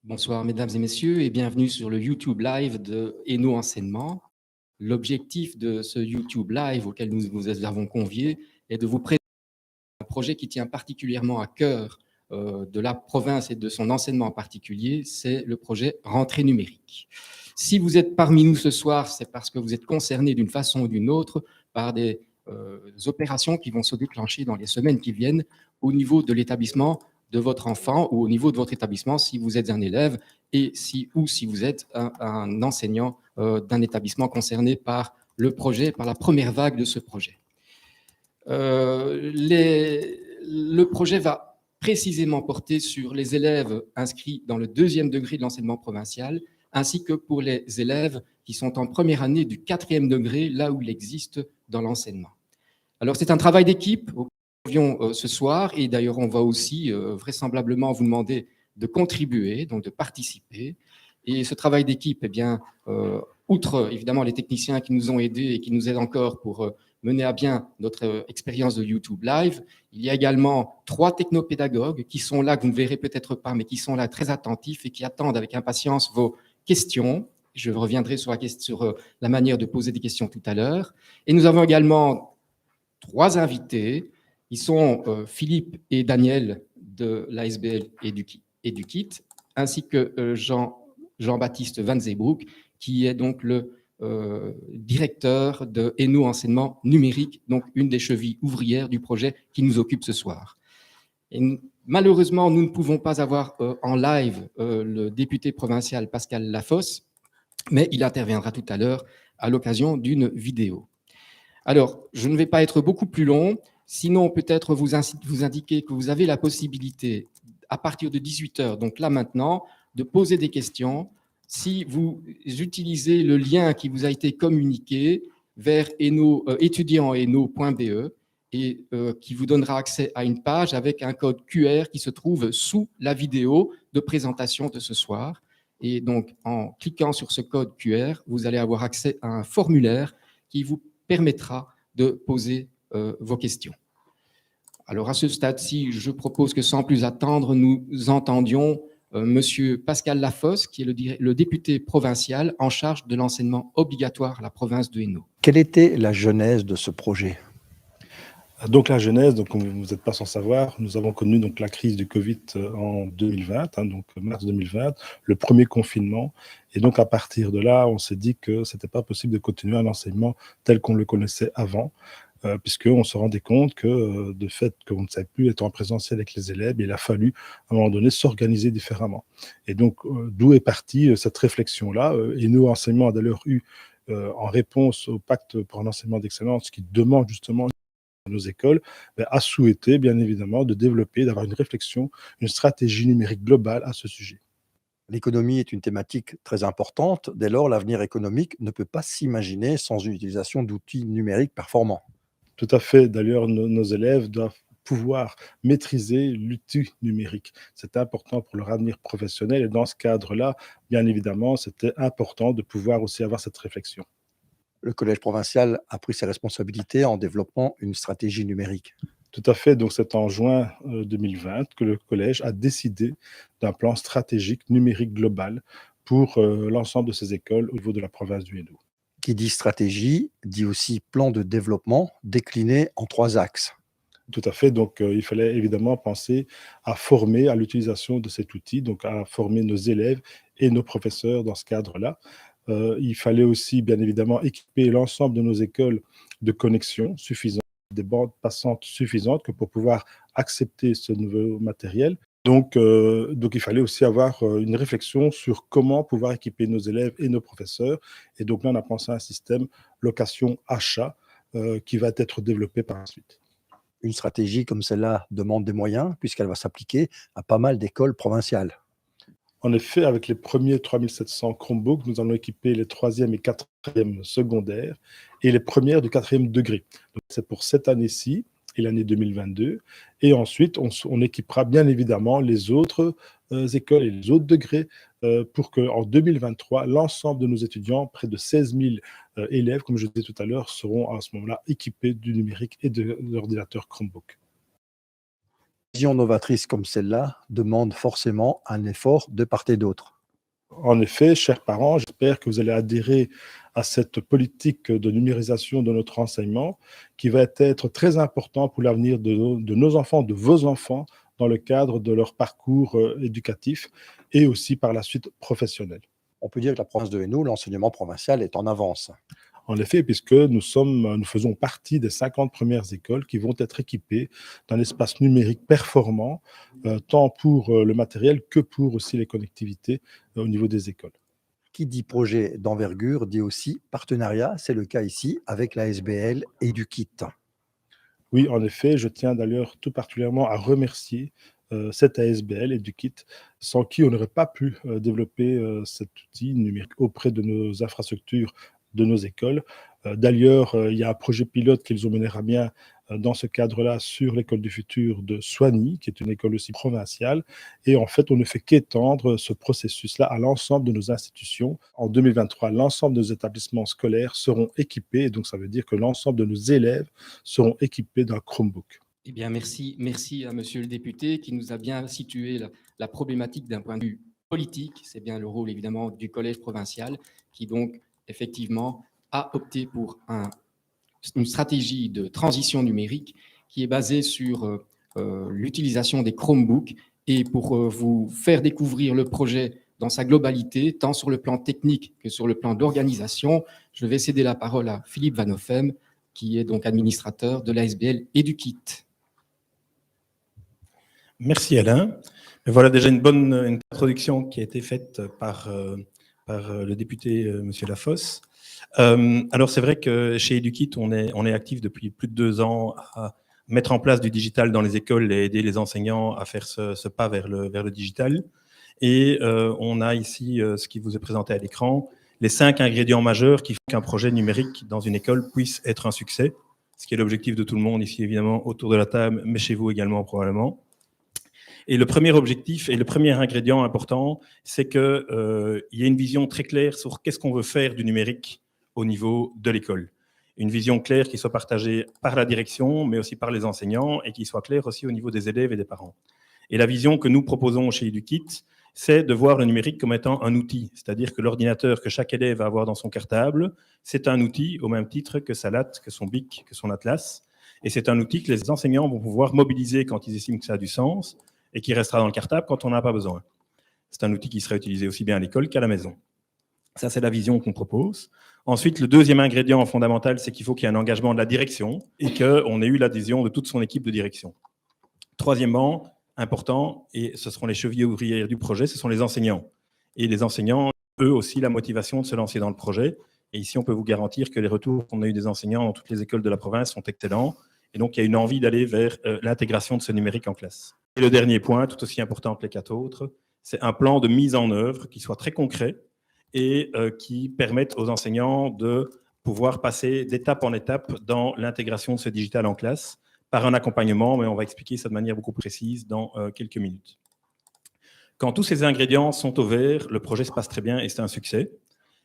Bonsoir mesdames et messieurs et bienvenue sur le YouTube Live de Hainaut Enseignement. L'objectif de ce YouTube Live auquel nous vous avons conviés est de vous présenter un projet qui tient particulièrement à cœur de la province et de son enseignement en particulier, c'est le projet Rentrée numérique. Si vous êtes parmi nous ce soir, c'est parce que vous êtes concernés d'une façon ou d'une autre par des opérations qui vont se déclencher dans les semaines qui viennent au niveau de l'établissement de votre enfant ou au niveau de votre établissement si vous êtes un élève ou si vous êtes un enseignant d'un établissement concerné par le projet, par la première vague de ce projet. Le projet va précisément porter sur les élèves inscrits dans le 2e degré de l'enseignement provincial, ainsi que pour les élèves qui sont en première année du 4e degré, là où il existe dans l'enseignement. Alors, c'est un travail d'équipe auquel nous convions ce soir, et d'ailleurs, on va aussi vraisemblablement vous demander de contribuer, donc de participer. Et ce travail d'équipe, eh bien, outre évidemment les techniciens qui nous ont aidés et qui nous aident encore pour mener à bien notre expérience de YouTube Live, il y a également 3 technopédagogues qui sont là, que vous ne verrez peut-être pas, mais qui sont là très attentifs et qui attendent avec impatience vos questions. Je reviendrai sur la manière de poser des questions tout à l'heure. Et nous avons également 3 invités. Ils sont Philippe et Daniel de l'ASBL et du KIT, ainsi que Jean-Baptiste Van Zeebroek, qui est donc le directeur de Hainaut Enseignement Numérique, donc une des chevilles ouvrières du projet qui nous occupe ce soir. Et malheureusement, nous ne pouvons pas avoir en live le député provincial Pascal Lafosse, mais il interviendra tout à l'heure à l'occasion d'une vidéo. Alors, je ne vais pas être beaucoup plus long, sinon peut-être vous indiquer que vous avez la possibilité, à partir de 18h, donc là maintenant, de poser des questions. Si vous utilisez le lien qui vous a été communiqué vers étudianthainaut.be et qui vous donnera accès à une page avec un code QR qui se trouve sous la vidéo de présentation de ce soir. Et donc, en cliquant sur ce code QR, vous allez avoir accès à un formulaire qui vous permettra de poser vos questions. Alors, à ce stade-ci, je propose que sans plus attendre, nous entendions Monsieur Pascal Lafosse, qui est le député provincial en charge de l'enseignement obligatoire à la province de Hainaut. Quelle était la genèse de ce projet ? Donc la genèse, donc, comme vous n'êtes pas sans savoir, nous avons connu donc, la crise du Covid en 2020, donc mars 2020, le premier confinement. Et donc à partir de là, on s'est dit que ce n'était pas possible de continuer un enseignement tel qu'on le connaissait avant, puisqu'on se rendait compte que de fait qu'on ne savait plus être en présentiel avec les élèves, il a fallu à un moment donné s'organiser différemment. Et donc d'où est partie cette réflexion-là. Et nous, enseignement a d'ailleurs eu, en réponse au pacte pour un enseignement d'excellence qui demande justement nos écoles, a souhaité bien évidemment de développer, d'avoir une réflexion, une stratégie numérique globale à ce sujet. L'économie est une thématique très importante. Dès lors, l'avenir économique ne peut pas s'imaginer sans une utilisation d'outils numériques performants. Tout à fait. D'ailleurs, nos élèves doivent pouvoir maîtriser l'outil numérique. C'est important pour leur avenir professionnel et dans ce cadre-là, bien évidemment, c'était important de pouvoir aussi avoir cette réflexion. Le collège provincial a pris ses responsabilités en développant une stratégie numérique. Tout à fait. Donc, c'est en juin 2020 que le collège a décidé d'un plan stratégique numérique global pour l'ensemble de ses écoles au niveau de la province du Hainaut. Qui dit stratégie, dit aussi plan de développement décliné en 3 axes. Tout à fait. Donc, il fallait évidemment penser à former à l'utilisation de cet outil, donc à former nos élèves et nos professeurs dans ce cadre-là. Il fallait aussi, bien évidemment, équiper l'ensemble de nos écoles de connexion suffisantes, des bandes passantes suffisantes que pour pouvoir accepter ce nouveau matériel. Donc, il fallait aussi avoir une réflexion sur comment pouvoir équiper nos élèves et nos professeurs. Et donc là, on a pensé à un système location-achat qui va être développé par la suite. Une stratégie comme celle-là demande des moyens puisqu'elle va s'appliquer à pas mal d'écoles provinciales. En effet, avec les premiers 3700 Chromebooks, nous allons équiper les 3e et 4e secondaires et les premières du 4e degré. Donc, c'est pour cette année-ci et l'année 2022. Et ensuite, on équipera bien évidemment les autres écoles et les autres degrés pour qu'en 2023, l'ensemble de nos étudiants, près de 16 000 élèves, comme je disais tout à l'heure, seront à ce moment-là équipés du numérique et de l'ordinateur Chromebook. Vision novatrice comme celle-là demande forcément un effort de part et d'autre. En effet, chers parents, j'espère que vous allez adhérer à cette politique de numérisation de notre enseignement qui va être très important pour l'avenir de nos enfants, de vos enfants, dans le cadre de leur parcours éducatif et aussi par la suite professionnel. On peut dire que la province de Hainaut, l'enseignement provincial est en avance. En effet, puisque nous faisons partie des 50 premières écoles qui vont être équipées d'un espace numérique performant, tant pour le matériel que pour aussi les connectivités au niveau des écoles. Qui dit projet d'envergure dit aussi partenariat. C'est le cas ici avec la SBL et EduKit. Oui, en effet, je tiens d'ailleurs tout particulièrement à remercier cette ASBL EduKit, sans qui on n'aurait pas pu développer cet outil numérique auprès de nos infrastructures, de nos écoles. D'ailleurs, il y a un projet pilote qu'ils ont mené à bien dans ce cadre-là sur l'école du futur de Soigny, qui est une école aussi provinciale. Et en fait, on ne fait qu'étendre ce processus-là à l'ensemble de nos institutions. En 2023, l'ensemble de nos établissements scolaires seront équipés, et donc ça veut dire que l'ensemble de nos élèves seront équipés d'un Chromebook. Eh bien, merci à monsieur le député qui nous a bien situé la problématique d'un point de vue politique. C'est bien le rôle, évidemment, du collège provincial qui, donc, effectivement, a opté pour une stratégie de transition numérique qui est basée sur l'utilisation des Chromebooks. Et pour vous faire découvrir le projet dans sa globalité, tant sur le plan technique que sur le plan d'organisation, je vais céder la parole à Philippe Van Offem, qui est donc administrateur de l'ASBL EduKit. Merci Alain. Voilà déjà une introduction qui a été faite par le député Monsieur Lafosse. Alors c'est vrai que chez EduKit, on est actif depuis plus de 2 ans à mettre en place du digital dans les écoles et aider les enseignants à faire ce pas vers le digital. Et on a ici ce qui vous est présenté à l'écran, les 5 ingrédients majeurs qui font qu'un projet numérique dans une école puisse être un succès, ce qui est l'objectif de tout le monde ici évidemment autour de la table, mais chez vous également probablement. Et le premier objectif et le premier ingrédient important, c'est qu'il y ait une vision très claire sur qu'est-ce qu'on veut faire du numérique au niveau de l'école. Une vision claire qui soit partagée par la direction, mais aussi par les enseignants, et qui soit claire aussi au niveau des élèves et des parents. Et la vision que nous proposons chez EduKit, c'est de voir le numérique comme étant un outil, c'est-à-dire que l'ordinateur que chaque élève va avoir dans son cartable, c'est un outil au même titre que sa latte, que son bic, que son atlas, et c'est un outil que les enseignants vont pouvoir mobiliser quand ils estiment que ça a du sens, et qui restera dans le cartable quand on n'en a pas besoin. C'est un outil qui sera utilisé aussi bien à l'école qu'à la maison. Ça, c'est la vision qu'on propose. Ensuite, le deuxième ingrédient fondamental, c'est qu'il faut qu'il y ait un engagement de la direction et qu'on ait eu l'adhésion de toute son équipe de direction. Troisièmement, important, et ce seront les chevilles ouvrières du projet, ce sont les enseignants. Et les enseignants, eux aussi, la motivation de se lancer dans le projet. Et ici, on peut vous garantir que les retours qu'on a eu des enseignants dans toutes les écoles de la province sont excellents. Et donc, il y a une envie d'aller vers l'intégration de ce numérique en classe. Et le dernier point, tout aussi important que les 4 autres, c'est un plan de mise en œuvre qui soit très concret et qui permette aux enseignants de pouvoir passer d'étape en étape dans l'intégration de ce digital en classe par un accompagnement, mais on va expliquer ça de manière beaucoup précise dans quelques minutes. Quand tous ces ingrédients sont au vert, le projet se passe très bien et c'est un succès.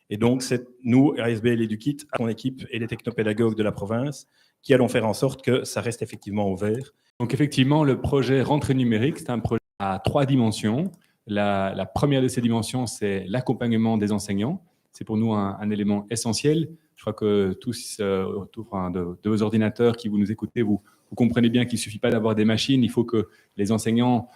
Et donc, c'est nous, ASBL EduKit, mon équipe et les technopédagogues de la province, qui allons faire en sorte que ça reste effectivement au vert. Donc effectivement, le projet Rentrée numérique, c'est un projet à 3 dimensions. La première de ces dimensions, c'est l'accompagnement des enseignants. C'est pour nous un élément essentiel. Je crois que tous autour de vos ordinateurs qui vous nous écoutez, vous comprenez bien qu'il ne suffit pas d'avoir des machines. Il faut que les enseignants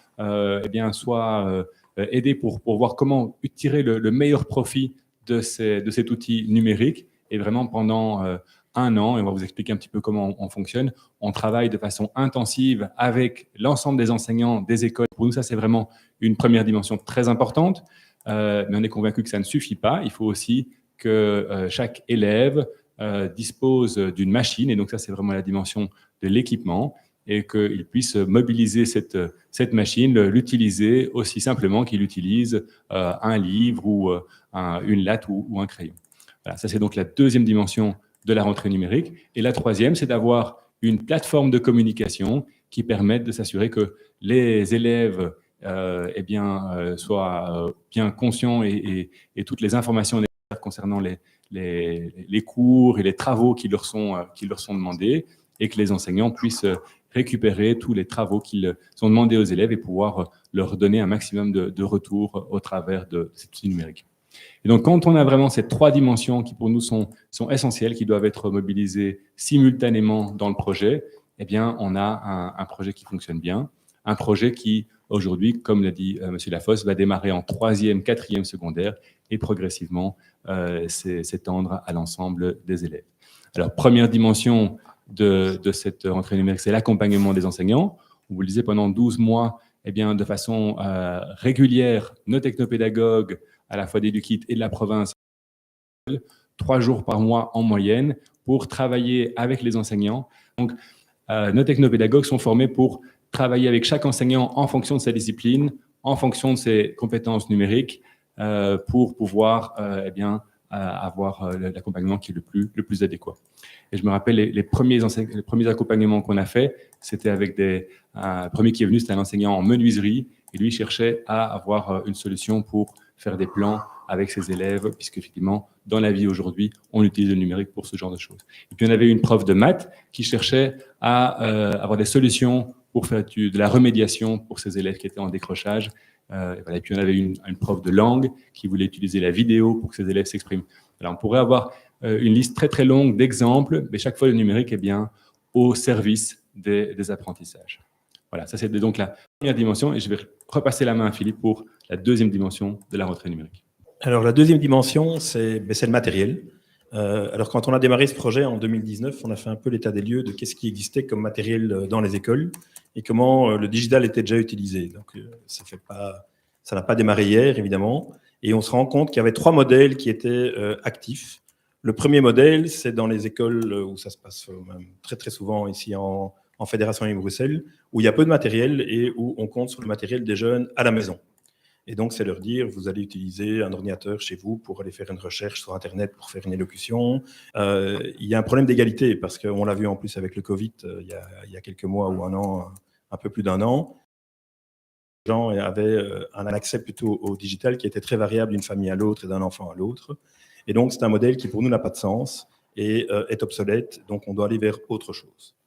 soient aidés pour voir comment tirer le meilleur profit de cet outil numérique. Et vraiment, pendant 1 an, et on va vous expliquer un petit peu comment on fonctionne, on travaille de façon intensive avec l'ensemble des enseignants des écoles. Pour nous, ça, c'est vraiment une première dimension très importante, mais on est convaincu que ça ne suffit pas. Il faut aussi que chaque élève dispose d'une machine, et donc ça, c'est vraiment la dimension de l'équipement, et qu'il puisse mobiliser cette machine, l'utiliser aussi simplement qu'il utilise un livre ou une latte ou un crayon. Voilà, ça, c'est donc la deuxième dimension de la rentrée numérique. Et la troisième, c'est d'avoir une plateforme de communication qui permette de s'assurer que les élèves soient bien conscients et toutes les informations nécessaires concernant les cours et les travaux qui leur sont demandés, et que les enseignants puissent récupérer tous les travaux qu'ils ont demandés aux élèves et pouvoir leur donner un maximum de retours au travers de cet outil numérique. Et donc, quand on a vraiment ces 3 dimensions qui, pour nous, sont essentielles, qui doivent être mobilisées simultanément dans le projet, eh bien, on a un projet qui fonctionne bien, un projet qui, aujourd'hui, comme l'a dit M. Lafosse, va démarrer en 3e, 4e secondaire et progressivement s'étendre à l'ensemble des élèves. Alors, première dimension de cette rentrée numérique, c'est l'accompagnement des enseignants. Vous le disiez, pendant 12 mois, eh bien, de façon régulière, nos technopédagogues, à la fois d'Edukit et de la province, 3 jours par mois en moyenne, pour travailler avec les enseignants. Donc, nos technopédagogues sont formés pour travailler avec chaque enseignant en fonction de sa discipline, en fonction de ses compétences numériques, pour pouvoir avoir l'accompagnement qui est le plus adéquat. Et je me rappelle les premiers accompagnements qu'on a fait, c'était avec le premier qui est venu, c'était un enseignant en menuiserie, et lui cherchait à avoir une solution pour faire des plans avec ses élèves, puisque effectivement, dans la vie aujourd'hui, on utilise le numérique pour ce genre de choses. Et puis on avait une prof de maths qui cherchait à avoir des solutions pour faire de la remédiation pour ses élèves qui étaient en décrochage. Et puis on avait une prof de langue qui voulait utiliser la vidéo pour que ses élèves s'expriment. Alors on pourrait avoir une liste très très longue d'exemples, mais chaque fois le numérique est bien au service des apprentissages. Voilà, ça c'est donc la première dimension, et je vais repasser la main à Philippe pour la deuxième dimension de la rentrée numérique. Alors la deuxième dimension, c'est le matériel. Alors quand on a démarré ce projet en 2019, on a fait un peu l'état des lieux de qu'est-ce qui existait comme matériel dans les écoles et comment le digital était déjà utilisé. Donc ça n'a pas démarré hier, évidemment, et on se rend compte qu'il y avait 3 modèles qui étaient actifs. Le premier modèle, c'est dans les écoles où ça se passe même très très souvent ici en Fédération Wallonie-Bruxelles, où il y a peu de matériel et où on compte sur le matériel des jeunes à la maison. Et donc, c'est leur dire, vous allez utiliser un ordinateur chez vous pour aller faire une recherche sur Internet, pour faire une élocution. Il y a un problème d'égalité, parce qu'on l'a vu en plus avec le Covid, il y a quelques mois ou un an, un peu plus d'un an. Les gens avaient un accès plutôt au digital qui était très variable d'une famille à l'autre et d'un enfant à l'autre. Et donc, c'est un modèle qui, pour nous, n'a pas de sens et est obsolète. Donc, on doit aller vers autre chose.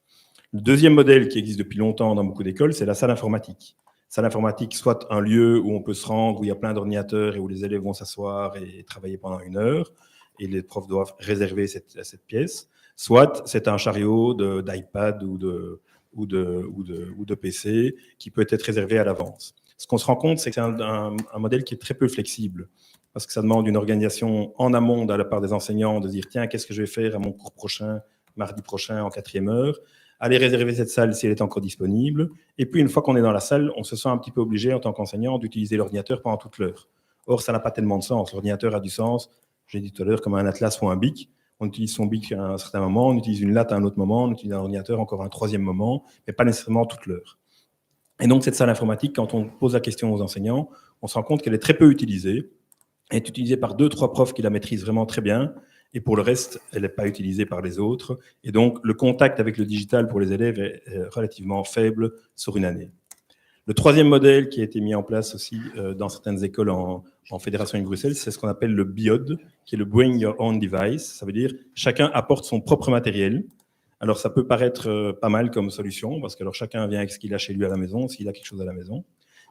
Le deuxième modèle qui existe depuis longtemps dans beaucoup d'écoles, c'est la salle informatique. Salle informatique, soit un lieu où on peut se rendre, où il y a plein d'ordinateurs et où les élèves vont s'asseoir et travailler pendant 1 heure, et les profs doivent réserver cette pièce, soit c'est un chariot d'iPad ou de PC qui peut être réservé à l'avance. Ce qu'on se rend compte, c'est que c'est un modèle qui est très peu flexible, parce que ça demande une organisation en amont de la part des enseignants, de dire, tiens, qu'est-ce que je vais faire à mon cours prochain, mardi prochain, en 4e heure, aller réserver cette salle si elle est encore disponible. Et puis, une fois qu'on est dans la salle, on se sent un petit peu obligé, en tant qu'enseignant, d'utiliser l'ordinateur pendant toute l'heure. Or, ça n'a pas tellement de sens. L'ordinateur a du sens, j'ai dit tout à l'heure, comme un atlas ou un bic. On utilise son bic à un certain moment, on utilise une latte à un autre moment, on utilise un ordinateur encore à un 3e moment, mais pas nécessairement toute l'heure. Et donc, cette salle informatique, quand on pose la question aux enseignants, on se rend compte qu'elle est très peu utilisée. Elle est utilisée par 2-3 profs qui la maîtrisent vraiment très bien. Et pour le reste, elle n'est pas utilisée par les autres. Et donc, le contact avec le digital pour les élèves est relativement faible sur une année. Le 3e modèle qui a été mis en place aussi dans certaines écoles en Fédération Wallonie-Bruxelles, c'est ce qu'on appelle le BIOD, qui est le Bring Your Own Device. Ça veut dire chacun apporte son propre matériel. Alors, ça peut paraître pas mal comme solution, parce que alors, chacun vient avec ce qu'il a chez lui à la maison, s'il a quelque chose à la maison.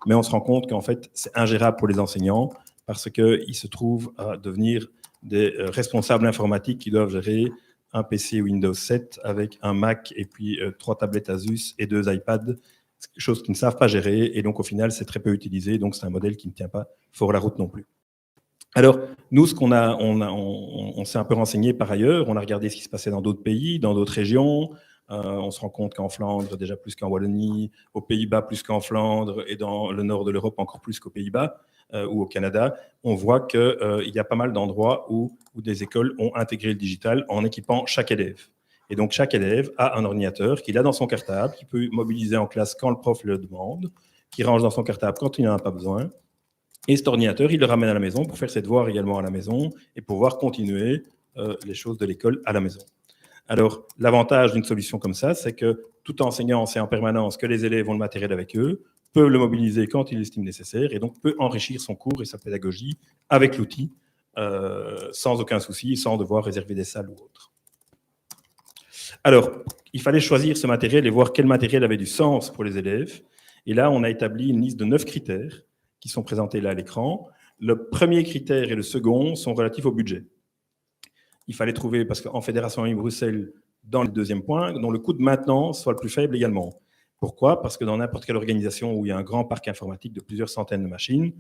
Mais on se rend compte qu'en fait, c'est ingérable pour les enseignants, parce qu'ils se trouvent à devenir des responsables informatiques qui doivent gérer un PC Windows 7 avec un Mac et puis 3 tablettes Asus et 2 iPads, chose qu'ils ne savent pas gérer, et donc au final c'est très peu utilisé, donc c'est un modèle qui ne tient pas fort la route non plus. Alors nous, on s'est un peu renseigné par ailleurs, on a regardé ce qui se passait dans d'autres pays, dans d'autres régions. On se rend compte qu'en Flandre déjà plus qu'en Wallonie, aux Pays-Bas plus qu'en Flandre, et dans le nord de l'Europe encore plus qu'aux Pays-Bas ou au Canada, on voit qu'il y a pas mal d'endroits où des écoles ont intégré le digital en équipant chaque élève. Et donc chaque élève a un ordinateur qu'il a dans son cartable, qu'il peut mobiliser en classe quand le prof le demande, qu'il range dans son cartable quand il n'en a pas besoin. Et cet ordinateur, il le ramène à la maison pour faire ses devoirs également à la maison et pouvoir continuer les choses de l'école à la maison. Alors, l'avantage d'une solution comme ça, c'est que tout enseignant sait en permanence que les élèves ont le matériel avec eux, peut le mobiliser quand il l'estime nécessaire et donc peut enrichir son cours et sa pédagogie avec l'outil sans aucun souci, sans devoir réserver des salles ou autre. Alors, il fallait choisir ce matériel et voir quel matériel avait du sens pour les élèves. Et là, on a établi une liste de 9 critères qui sont présentés là à l'écran. Le premier critère et le second sont relatifs au budget. Il fallait trouver, parce qu'en Fédération en ligne Bruxelles, dans le deuxième point, dont le coût de maintenance soit le plus faible également. Pourquoi? Parce que dans n'importe quelle organisation où il y a un grand parc informatique de plusieurs centaines de machines,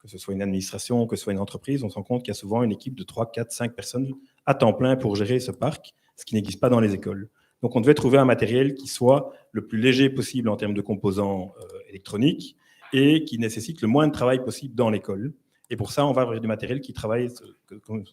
que ce soit une administration, que ce soit une entreprise, on se rend compte qu'il y a souvent une équipe de 3, 4, 5 personnes à temps plein pour gérer ce parc, ce qui n'existe pas dans les écoles. Donc on devait trouver un matériel qui soit le plus léger possible en termes de composants électroniques et qui nécessite le moins de travail possible dans l'école. Et pour ça, on va avoir du matériel qui travaille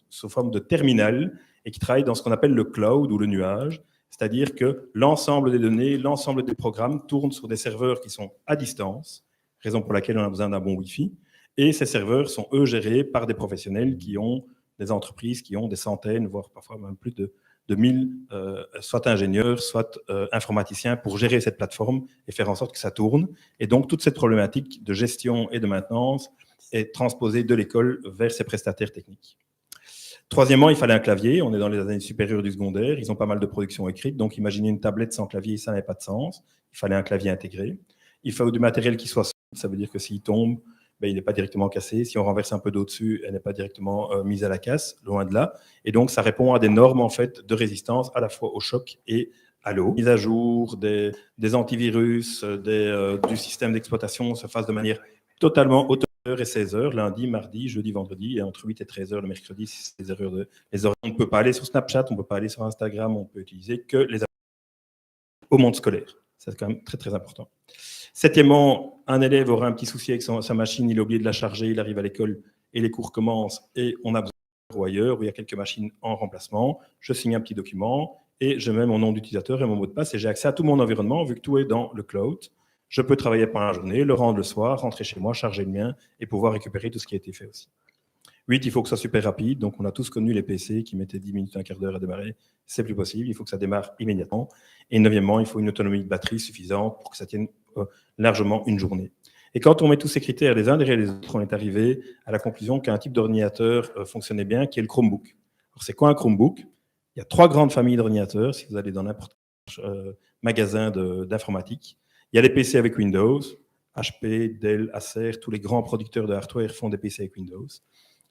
sous forme de terminal et qui travaille dans ce qu'on appelle le cloud ou le nuage, c'est-à-dire que l'ensemble des données, l'ensemble des programmes tournent sur des serveurs qui sont à distance, raison pour laquelle on a besoin d'un bon Wi-Fi. Et ces serveurs sont, eux, gérés par des professionnels qui ont des entreprises, qui ont des centaines, voire parfois même plus de 1000, soit ingénieurs, soit informaticiens, pour gérer cette plateforme et faire en sorte que ça tourne. Et donc, toute cette problématique de gestion et de maintenance est transposée de l'école vers ses prestataires techniques. Troisièmement, il fallait un clavier. On est dans les années supérieures du secondaire. Ils ont pas mal de production écrite. Donc, imaginez une tablette sans clavier, ça n'a pas de sens. Il fallait un clavier intégré. Il faut du matériel qui soit solide. Ça veut dire que s'il tombe, il n'est pas directement cassé. Si on renverse un peu d'eau dessus, elle n'est pas directement mise à la casse, loin de là. Et donc, ça répond à des normes en fait, de résistance à la fois au choc et à l'eau. Mise à jour des antivirus, du système d'exploitation se fasse de manière totalement autonome et 16h, lundi, mardi, jeudi, vendredi, et entre 8 et 13h le mercredi, si c'est des horaires on ne peut pas aller sur Snapchat, on ne peut pas aller sur Instagram, on peut utiliser que les au monde scolaire. C'est quand même très, très important. Septièmement, un élève aura un petit souci avec sa machine, il a oublié de la charger, il arrive à l'école et les cours commencent et on a besoin ou ailleurs où il y a quelques machines en remplacement. Je signe un petit document et je mets mon nom d'utilisateur et mon mot de passe et j'ai accès à tout mon environnement vu que tout est dans le cloud. Je peux travailler pendant la journée, le rendre le soir, rentrer chez moi, charger le mien et pouvoir récupérer tout ce qui a été fait aussi. 8, il faut que ce soit super rapide. Donc, on a tous connu les PC qui mettaient 10 minutes, un quart d'heure à démarrer. C'est plus possible. Il faut que ça démarre immédiatement. Et neuvièmement, il faut une autonomie de batterie suffisante pour que ça tienne largement une journée. Et quand on met tous ces critères les uns derrière les autres, on est arrivé à la conclusion qu'un type d'ordinateur fonctionnait bien, qui est le Chromebook. Alors, c'est quoi un Chromebook? Il y a 3 grandes familles d'ordinateurs, si vous allez dans n'importe quel magasin d'informatique. Il y a les PC avec Windows, HP, Dell, Acer, tous les grands producteurs de hardware font des PC avec Windows.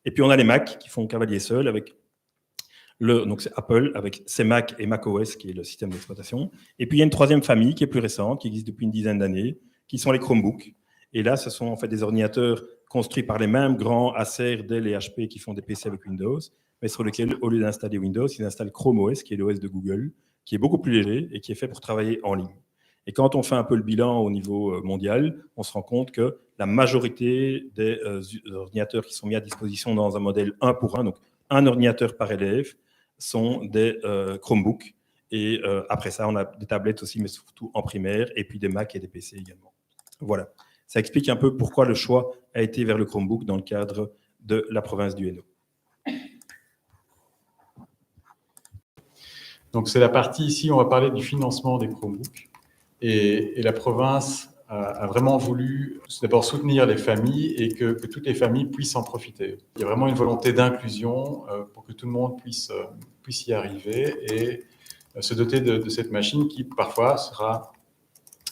Et puis on a les Mac qui font cavalier seul avec donc c'est Apple avec ses Mac et macOS qui est le système d'exploitation. Et puis il y a une troisième famille qui est plus récente, qui existe depuis une dizaine d'années, qui sont les Chromebooks. Et là, ce sont en fait des ordinateurs construits par les mêmes grands Acer, Dell et HP qui font des PC avec Windows, mais sur lesquels, au lieu d'installer Windows, ils installent Chrome OS, qui est l'OS de Google, qui est beaucoup plus léger et qui est fait pour travailler en ligne. Et quand on fait un peu le bilan au niveau mondial, on se rend compte que la majorité des ordinateurs qui sont mis à disposition dans un modèle 1 pour 1, donc un ordinateur par élève, sont des Chromebooks. Et après ça, on a des tablettes aussi, mais surtout en primaire, et puis des Mac et des PC également. Voilà. Ça explique un peu pourquoi le choix a été vers le Chromebook dans le cadre de la province du Hainaut. Donc c'est la partie ici, on va parler du financement des Chromebooks. Et la province a vraiment voulu d'abord soutenir les familles et que toutes les familles puissent en profiter. Il y a vraiment une volonté d'inclusion pour que tout le monde puisse y arriver et se doter de cette machine qui parfois sera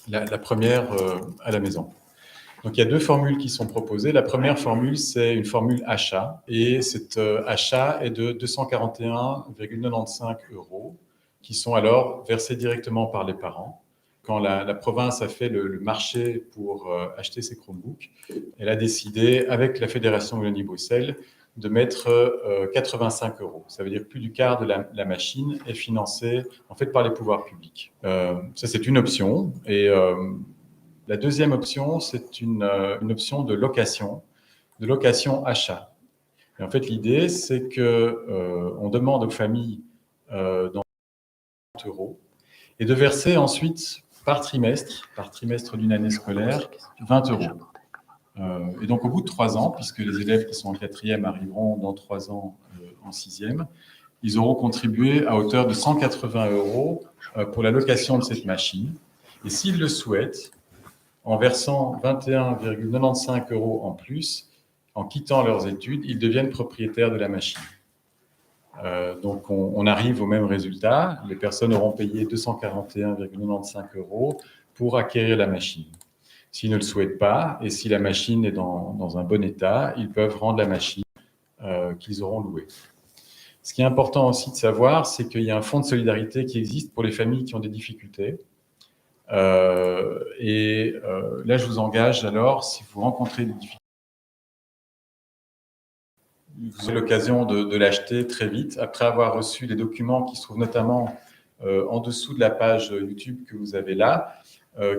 la première à la maison. Donc il y a 2 formules qui sont proposées. La première formule, c'est une formule achat et cet achat est de 241,95 € qui sont alors versés directement par les parents. Quand la province a fait le marché pour acheter ces Chromebooks, elle a décidé, avec la Fédération Wallonie-Bruxelles, de mettre 85 €. Ça veut dire que plus du quart de la machine est financée en fait par les pouvoirs publics. Ça, c'est une option. Et la deuxième option, c'est une option de location achat. Et en fait, l'idée, c'est qu'on demande aux familles dans 30 € et de verser ensuite par trimestre d'une année scolaire, 20 €. Et donc, au bout de 3 ans, puisque les élèves qui sont en 4e arriveront dans 3 ans en 6e, ils auront contribué à hauteur de 180 € pour la location de cette machine. Et s'ils le souhaitent, en versant 21,95 € en plus, en quittant leurs études, ils deviennent propriétaires de la machine. Donc, on arrive au même résultat. Les personnes auront payé 241,95 € pour acquérir la machine. S'ils ne le souhaitent pas, et si la machine est dans un bon état, ils peuvent rendre la machine qu'ils auront louée. Ce qui est important aussi de savoir, c'est qu'il y a un fonds de solidarité qui existe pour les familles qui ont des difficultés. Là, je vous engage alors, si vous rencontrez des difficultés, vous avez l'occasion de l'acheter très vite, après avoir reçu les documents qui se trouvent notamment en dessous de la page YouTube que vous avez là,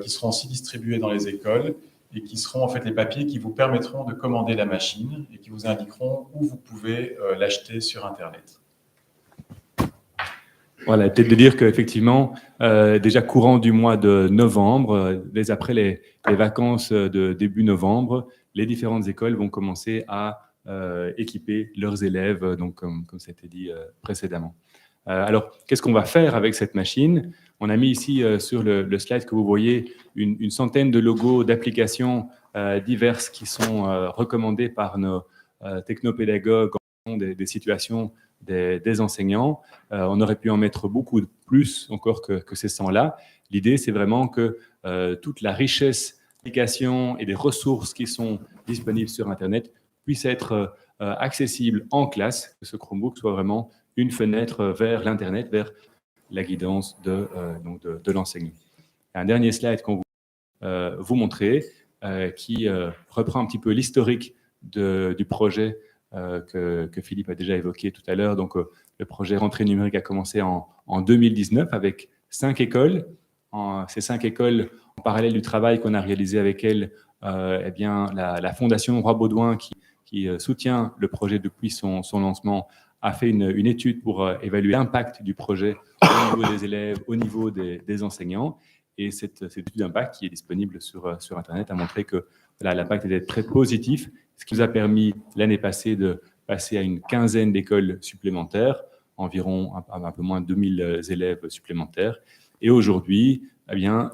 qui seront aussi distribués dans les écoles et qui seront en fait les papiers qui vous permettront de commander la machine et qui vous indiqueront où vous pouvez l'acheter sur Internet. Voilà, peut-être de dire qu'effectivement, déjà courant du mois de novembre, dès après les vacances de début novembre, les différentes écoles vont commencer à équiper leurs élèves, donc comme ça a été dit précédemment. Alors, qu'est-ce qu'on va faire avec cette machine? On a mis ici sur le slide que vous voyez une centaine de logos d'applications diverses qui sont recommandées par nos technopédagogues en des situations des enseignants. On aurait pu en mettre beaucoup plus encore que ces 100-là. L'idée, c'est vraiment que toute la richesse d'applications et des ressources qui sont disponibles sur Internet puisse être accessible en classe, que ce Chromebook soit vraiment une fenêtre vers l'Internet, vers la guidance de l'enseignant. Un dernier slide qu'on vous montrer, qui reprend un petit peu l'historique du projet que Philippe a déjà évoqué tout à l'heure. Donc, le projet Rentrée numérique a commencé en 2019 avec 5 écoles. Ces 5 écoles, en parallèle du travail qu'on a réalisé avec elles, eh bien, la Fondation Roi-Baudouin, qui soutient le projet depuis son lancement, a fait une étude pour évaluer l'impact du projet au niveau des élèves, au niveau des enseignants. Et cette étude d'impact qui est disponible sur Internet a montré que voilà, l'impact était très positif, ce qui nous a permis l'année passée de passer à une quinzaine d'écoles supplémentaires, environ un peu moins de 2000 élèves supplémentaires. Et aujourd'hui, eh bien,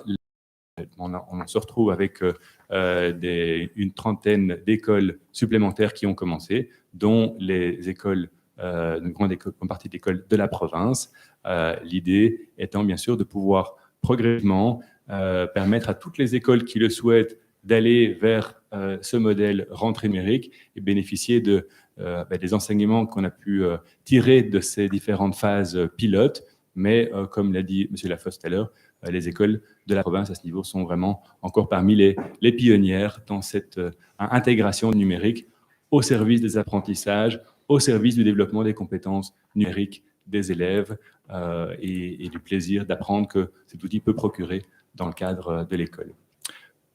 on se retrouve avec une trentaine d'écoles supplémentaires qui ont commencé, dont les écoles, une grande partie d'écoles de la province. L'idée étant bien sûr de pouvoir progressivement permettre à toutes les écoles qui le souhaitent d'aller vers ce modèle rentrée numérique et bénéficier des enseignements qu'on a pu tirer de ces différentes phases pilotes. Mais comme l'a dit M. Lafosse tout à l'heure, les écoles de la province à ce niveau sont vraiment encore parmi les pionnières dans cette intégration numérique au service des apprentissages, au service du développement des compétences numériques des élèves et du plaisir d'apprendre que cet outil peut procurer dans le cadre de l'école.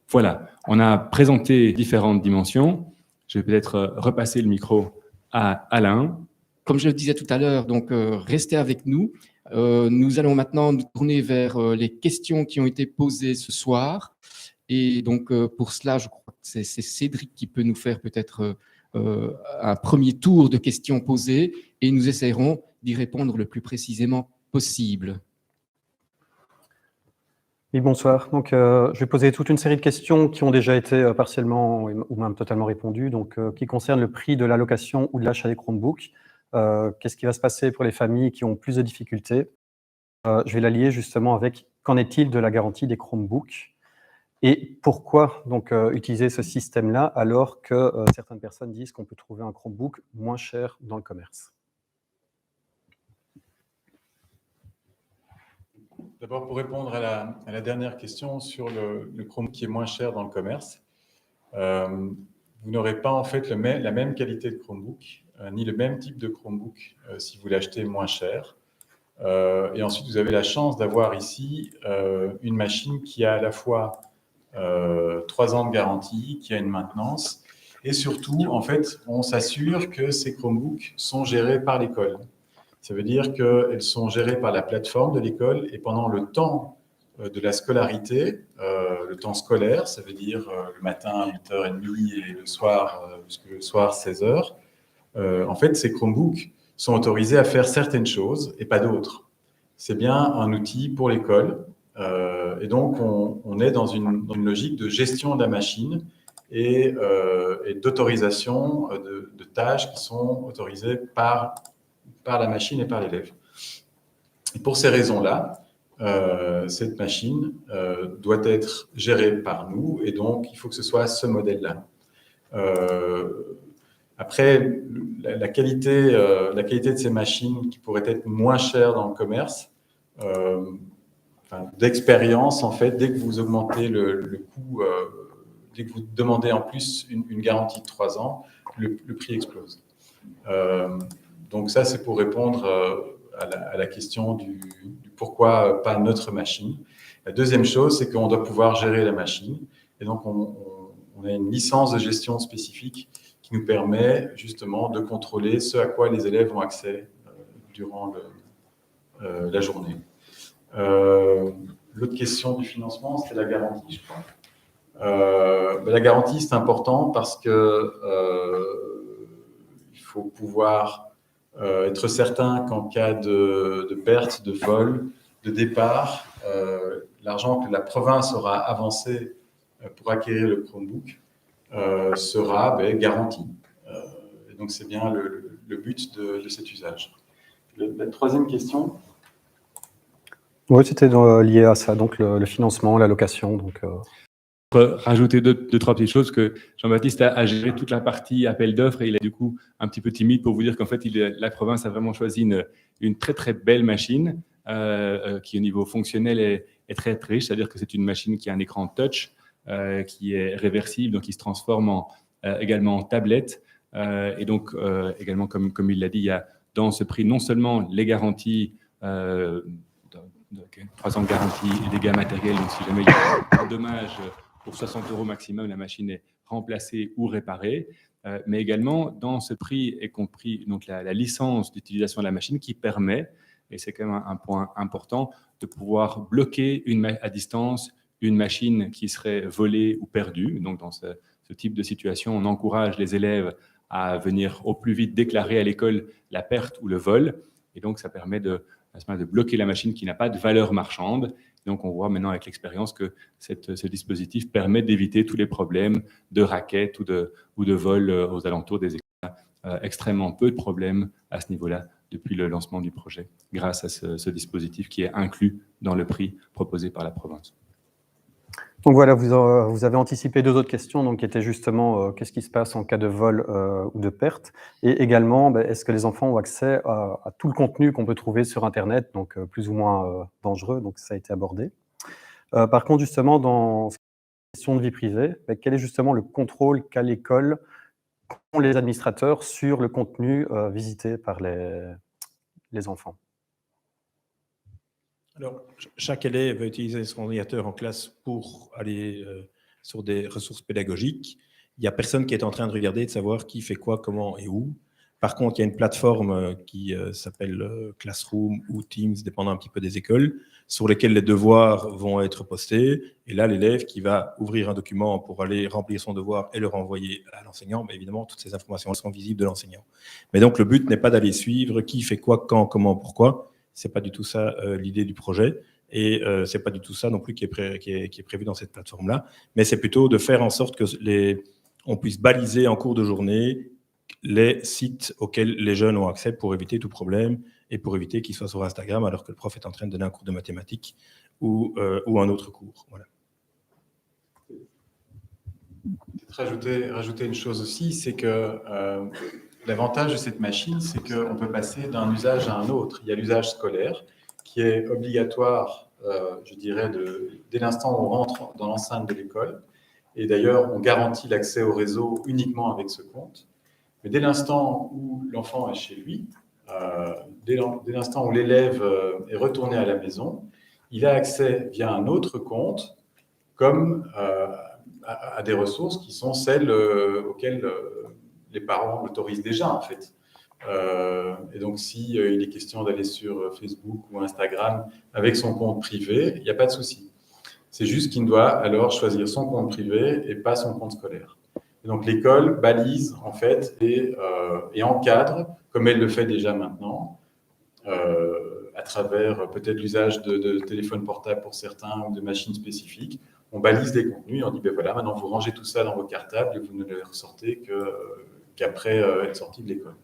Voilà, on a présenté différentes dimensions. Je vais peut-être repasser le micro à Alain. Comme je le disais tout à l'heure, donc restez avec nous. Nous allons maintenant nous tourner vers les questions qui ont été posées ce soir. Et donc, pour cela, je crois que c'est Cédric qui peut nous faire peut-être un premier tour de questions posées et nous essaierons d'y répondre le plus précisément possible. Oui, bonsoir. Donc, je vais poser toute une série de questions qui ont déjà été partiellement ou même totalement répondues, donc qui concernent le prix de l'allocation ou de l'achat des Chromebooks. Qu'est-ce qui va se passer pour les familles qui ont plus de difficultés? Je vais la lier justement avec qu'en est-il de la garantie des Chromebooks et pourquoi donc utiliser ce système-là alors que certaines personnes disent qu'on peut trouver un Chromebook moins cher dans le commerce? D'abord, pour répondre à la dernière question sur le Chromebook qui est moins cher dans le commerce, vous n'aurez pas en fait la même qualité de Chromebook, ni le même type de Chromebook si vous l'achetez moins cher. Et ensuite, vous avez la chance d'avoir ici une machine qui a à la fois 3 ans de garantie, qui a une maintenance, et surtout, en fait, on s'assure que ces Chromebooks sont gérés par l'école. Ça veut dire qu'elles sont gérées par la plateforme de l'école et pendant le temps de la scolarité, le temps scolaire, ça veut dire le matin 8h30 et le soir, jusqu'au soir 16h, en fait, ces Chromebooks sont autorisés à faire certaines choses et pas d'autres. C'est bien un outil pour l'école et donc on est dans une logique de gestion de la machine et d'autorisation de tâches qui sont autorisées par par la machine et par l'élève. Et pour ces raisons-là, cette machine doit être gérée par nous, et donc il faut que ce soit ce modèle-là. Après, la qualité de ces machines qui pourraient être moins chères dans le commerce, d'expérience, en fait, dès que vous augmentez le coût, dès que vous demandez en plus une garantie de 3 ans, le prix explose. Donc ça, c'est pour répondre à la question du pourquoi pas notre machine. La deuxième chose, c'est qu'on doit pouvoir gérer la machine. Et donc, on a une licence de gestion spécifique qui nous permet justement de contrôler ce à quoi les élèves ont accès durant la journée. L'autre question du financement, c'était la garantie, je crois. La garantie, c'est important parce que il faut pouvoir être certain qu'en cas de perte, de vol, de départ, l'argent que la province aura avancé pour acquérir le Chromebook sera garanti. Et donc, c'est bien le but de cet usage. La troisième question. Oui, c'était lié à ça, donc le financement, la location. Donc, rajouter deux, trois petites choses que Jean-Baptiste a géré toute la partie appel d'offres et il est du coup un petit peu timide pour vous dire qu'en fait, la province a vraiment choisi une très, très belle machine qui, au niveau fonctionnel, est très, très riche. C'est-à-dire que c'est une machine qui a un écran touch, qui est réversible, donc qui se transforme également en tablette. Et donc, également, comme il l'a dit, il y a dans ce prix non seulement les garanties, 3 ans de garantie et dégâts matériels, donc si jamais il y a un dommage pour 60 € maximum, la machine est remplacée ou réparée, mais également dans ce prix est compris donc la licence d'utilisation de la machine qui permet, et c'est quand même un point important, de pouvoir bloquer à distance une machine qui serait volée ou perdue. Donc dans ce type de situation, on encourage les élèves à venir au plus vite déclarer à l'école la perte ou le vol, et donc ça permet de bloquer la machine qui n'a pas de valeur marchande. Donc, on voit maintenant avec l'expérience que ce dispositif permet d'éviter tous les problèmes de raquettes ou de vol aux alentours des écoles. Extrêmement peu de problèmes à ce niveau-là depuis le lancement du projet, grâce à ce dispositif qui est inclus dans le prix proposé par la province. Donc voilà, vous avez anticipé 2 autres questions, donc, qui étaient justement qu'est-ce qui se passe en cas de vol ou de perte, et également est-ce que les enfants ont accès à tout le contenu qu'on peut trouver sur Internet, donc plus ou moins dangereux, donc ça a été abordé. Par contre, justement, dans cette question de vie privée, quel est justement le contrôle qu'a l'école, qu'ont les administrateurs sur le contenu visité par les enfants? Alors, chaque élève va utiliser son ordinateur en classe pour aller sur des ressources pédagogiques. Il n'y a personne qui est en train de regarder, de savoir qui fait quoi, comment et où. Par contre, il y a une plateforme qui s'appelle Classroom ou Teams, dépendant un petit peu des écoles, sur lesquelles les devoirs vont être postés. Et là, l'élève qui va ouvrir un document pour aller remplir son devoir et le renvoyer à l'enseignant, mais évidemment, toutes ces informations seront visibles de l'enseignant. Mais donc, le but n'est pas d'aller suivre qui fait quoi, quand, comment, pourquoi. C'est pas du tout ça l'idée du projet, et c'est pas du tout ça non plus qui est prévu dans cette plateforme-là, mais c'est plutôt de faire en sorte que on puisse baliser en cours de journée les sites auxquels les jeunes ont accès pour éviter tout problème et pour éviter qu'ils soient sur Instagram alors que le prof est en train de donner un cours de mathématiques ou un autre cours. Voilà. Rajouter une chose aussi, c'est que l'avantage de cette machine, c'est qu'on peut passer d'un usage à un autre. Il y a l'usage scolaire qui est obligatoire, je dirais, dès l'instant où on rentre dans l'enceinte de l'école. Et d'ailleurs, on garantit l'accès au réseau uniquement avec ce compte. Mais dès l'instant où l'enfant est chez lui, dès l'instant où l'élève est retourné à la maison, il a accès via un autre compte comme à des ressources qui sont celles auxquelles les parents l'autorisent déjà, en fait. Et donc, s'il est question d'aller sur Facebook ou Instagram avec son compte privé, il n'y a pas de souci. C'est juste qu'il doit alors choisir son compte privé et pas son compte scolaire. Et donc, l'école balise, en fait, et encadre, comme elle le fait déjà maintenant, à travers peut-être l'usage de téléphones portables pour certains ou de machines spécifiques. On balise des contenus et on dit, voilà, maintenant, vous rangez tout ça dans vos cartables et vous ne les ressortez qu'après être sorti de l'école.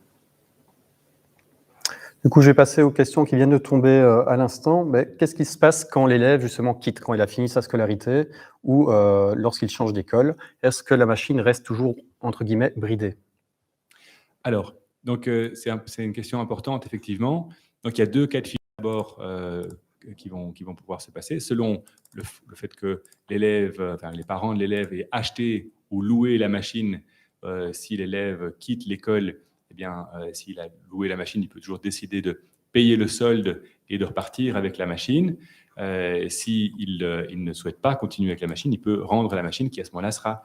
Du coup, je vais passer aux questions qui viennent de tomber à l'instant. Qu'est-ce qui se passe quand l'élève, justement, quitte, quand il a fini sa scolarité ou lorsqu'il change d'école? Est-ce que la machine reste toujours, entre guillemets, bridée? Alors, donc, c'est une question importante, effectivement. Donc, il y a deux cas de figure d'abord qui vont pouvoir se passer, selon le fait que l'élève, enfin, les parents de l'élève aient acheté ou loué la machine. Si l'élève quitte l'école, eh bien, s'il a loué la machine, il peut toujours décider de payer le solde et de repartir avec la machine. S'il ne souhaite pas continuer avec la machine, il peut rendre la machine qui, à ce moment-là, sera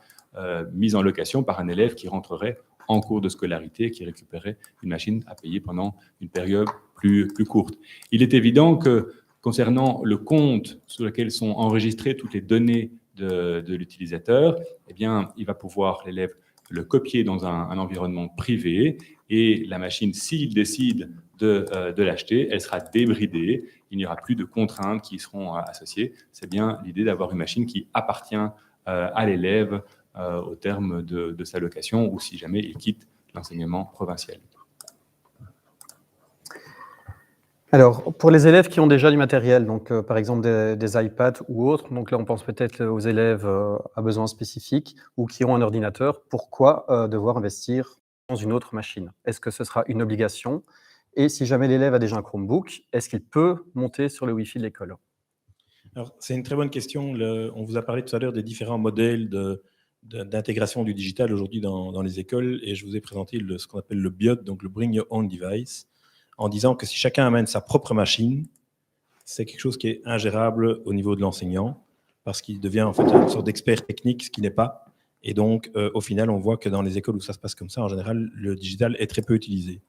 mise en location par un élève qui rentrerait en cours de scolarité, qui récupérait une machine à payer pendant une période plus courte. Il est évident que, concernant le compte sur lequel sont enregistrées toutes les données de l'utilisateur, eh bien, il va pouvoir, l'élève, le copier dans un environnement privé, et la machine, s'il décide de l'acheter, elle sera débridée. Il n'y aura plus de contraintes qui y seront associées. C'est bien l'idée d'avoir une machine qui appartient à l'élève au terme de sa location, ou si jamais il quitte l'enseignement provincial. Alors, pour les élèves qui ont déjà du matériel, donc par exemple des iPads ou autres, donc là on pense peut-être aux élèves à besoins spécifiques ou qui ont un ordinateur, pourquoi devoir investir dans une autre machine? Est-ce que ce sera une obligation? Et si jamais l'élève a déjà un Chromebook, est-ce qu'il peut monter sur le Wi-Fi de l'école? Alors, c'est une très bonne question. On vous a parlé tout à l'heure des différents modèles d'intégration du digital aujourd'hui dans les écoles, et je vous ai présenté ce qu'on appelle le BIOD, donc le Bring Your Own Device, en disant que si chacun amène sa propre machine, c'est quelque chose qui est ingérable au niveau de l'enseignant, parce qu'il devient en fait une sorte d'expert technique, ce qui n'est pas. Et donc, au final, on voit que dans les écoles où ça se passe comme ça, en général, le digital est très peu utilisé.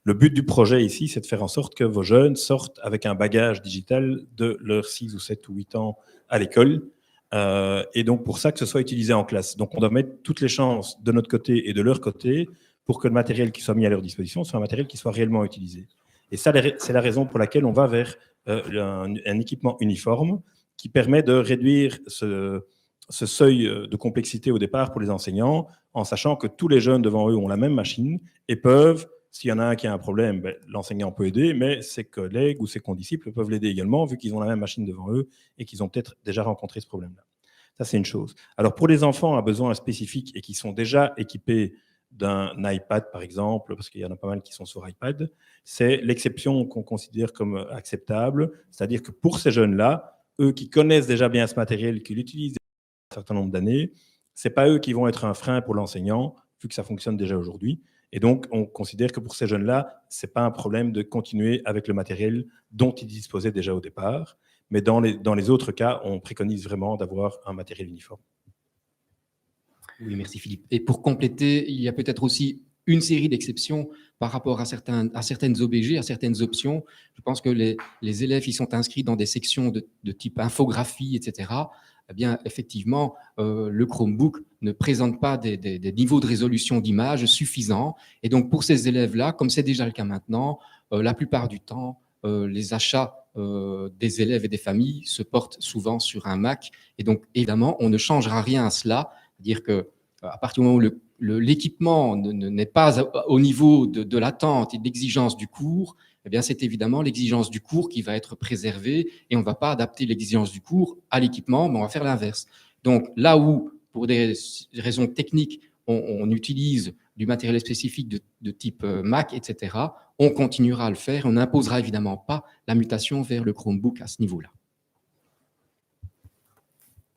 Le but du projet ici, c'est de faire en sorte que vos jeunes sortent avec un bagage digital de leurs 6 ou 7 ou 8 ans à l'école. Et donc, pour ça, que ce soit utilisé en classe. Donc, on doit mettre toutes les chances de notre côté et de leur côté pour que le matériel qui soit mis à leur disposition soit un matériel qui soit réellement utilisé. Et ça, c'est la raison pour laquelle on va vers un équipement uniforme qui permet de réduire ce seuil de complexité au départ pour les enseignants, en sachant que tous les jeunes devant eux ont la même machine et peuvent, s'il y en a un qui a un problème, l'enseignant peut aider, mais ses collègues ou ses condisciples peuvent l'aider également, vu qu'ils ont la même machine devant eux et qu'ils ont peut-être déjà rencontré ce problème-là. Ça, c'est une chose. Alors, pour les enfants à besoins spécifiques et qui sont déjà équipés d'un iPad, par exemple, parce qu'il y en a pas mal qui sont sur iPad, c'est l'exception qu'on considère comme acceptable. C'est-à-dire que pour ces jeunes-là, eux qui connaissent déjà bien ce matériel, qui l'utilisent depuis un certain nombre d'années, ce n'est pas eux qui vont être un frein pour l'enseignant, vu que ça fonctionne déjà aujourd'hui. Et donc, on considère que pour ces jeunes-là, ce n'est pas un problème de continuer avec le matériel dont ils disposaient déjà au départ. Mais dans les autres cas, on préconise vraiment d'avoir un matériel uniforme. Oui, merci Philippe. Et pour compléter, il y a peut-être aussi une série d'exceptions par rapport à certaines OBG, à certaines options. Je pense que les élèves qui sont inscrits dans des sections de type infographie, etc., eh bien, effectivement, le Chromebook ne présente pas des niveaux de résolution d'image suffisants. Et donc, pour ces élèves-là, comme c'est déjà le cas maintenant, la plupart du temps, les achats des élèves et des familles se portent souvent sur un Mac. Et donc, évidemment, on ne changera rien à cela. C'est-à-dire qu'à partir du moment où l'équipement n'est pas au niveau de l'attente et de l'exigence du cours, eh bien, c'est évidemment l'exigence du cours qui va être préservée, et on ne va pas adapter l'exigence du cours à l'équipement, mais on va faire l'inverse. Donc, là où, pour des raisons techniques, on utilise du matériel spécifique de type Mac, etc., on continuera à le faire. On n'imposera évidemment pas la mutation vers le Chromebook à ce niveau-là.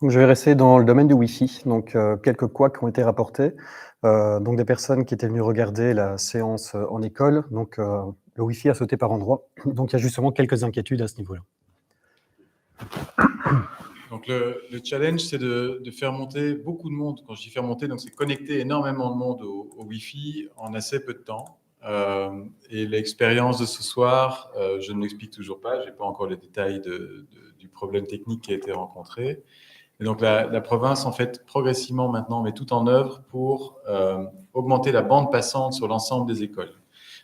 Je vais rester dans le domaine du Wi-Fi. Donc, quelques couacs ont été rapportés. Donc, des personnes qui étaient venues regarder la séance en école. Donc, le Wi-Fi a sauté par endroits. Donc, il y a justement quelques inquiétudes à ce niveau-là. Donc, le challenge, c'est de faire monter beaucoup de monde. Quand je dis faire monter, donc c'est connecter énormément de monde au Wi-Fi en assez peu de temps. Et l'expérience de ce soir, je ne l'explique toujours pas. Je n'ai pas encore les détails du problème technique qui a été rencontré. Et donc, la province, en fait, progressivement maintenant, met tout en œuvre pour augmenter la bande passante sur l'ensemble des écoles.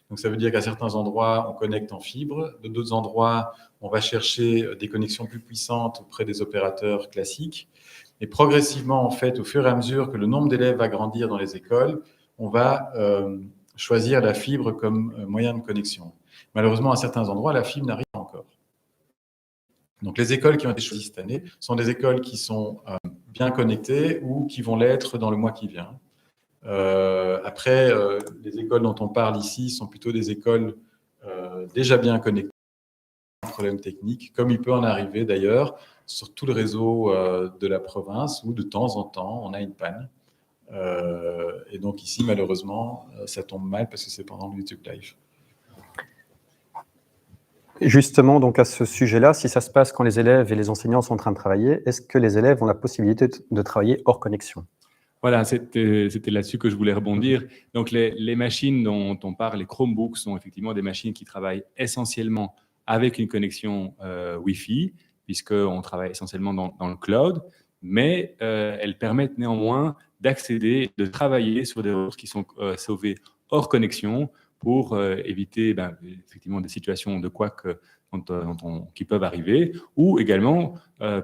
Donc, ça veut dire qu'à certains endroits, on connecte en fibre. De d'autres endroits, on va chercher des connexions plus puissantes auprès des opérateurs classiques. Et progressivement, en fait, au fur et à mesure que le nombre d'élèves va grandir dans les écoles, on va choisir la fibre comme moyen de connexion. Malheureusement, à certains endroits, la fibre n'arrive pas encore. Donc, les écoles qui ont été choisies cette année sont des écoles qui sont bien connectées ou qui vont l'être dans le mois qui vient. Après, les écoles dont on parle ici sont plutôt des écoles déjà bien connectées. Problème technique, comme il peut en arriver d'ailleurs sur tout le réseau de la province où de temps en temps on a une panne. Et donc ici, malheureusement, ça tombe mal parce que c'est pendant le YouTube Live. Justement, donc à ce sujet-là, si ça se passe quand les élèves et les enseignants sont en train de travailler, est-ce que les élèves ont la possibilité de travailler hors connexion? Voilà, c'était là-dessus que je voulais rebondir. Donc, les machines dont on parle, les Chromebooks, sont effectivement des machines qui travaillent essentiellement avec une connexion Wi-Fi, puisqu'on travaille essentiellement dans le cloud, mais elles permettent néanmoins d'accéder, de travailler sur des ressources qui sont sauvées hors connexion pour éviter effectivement des situations de couac qui peuvent arriver, ou également,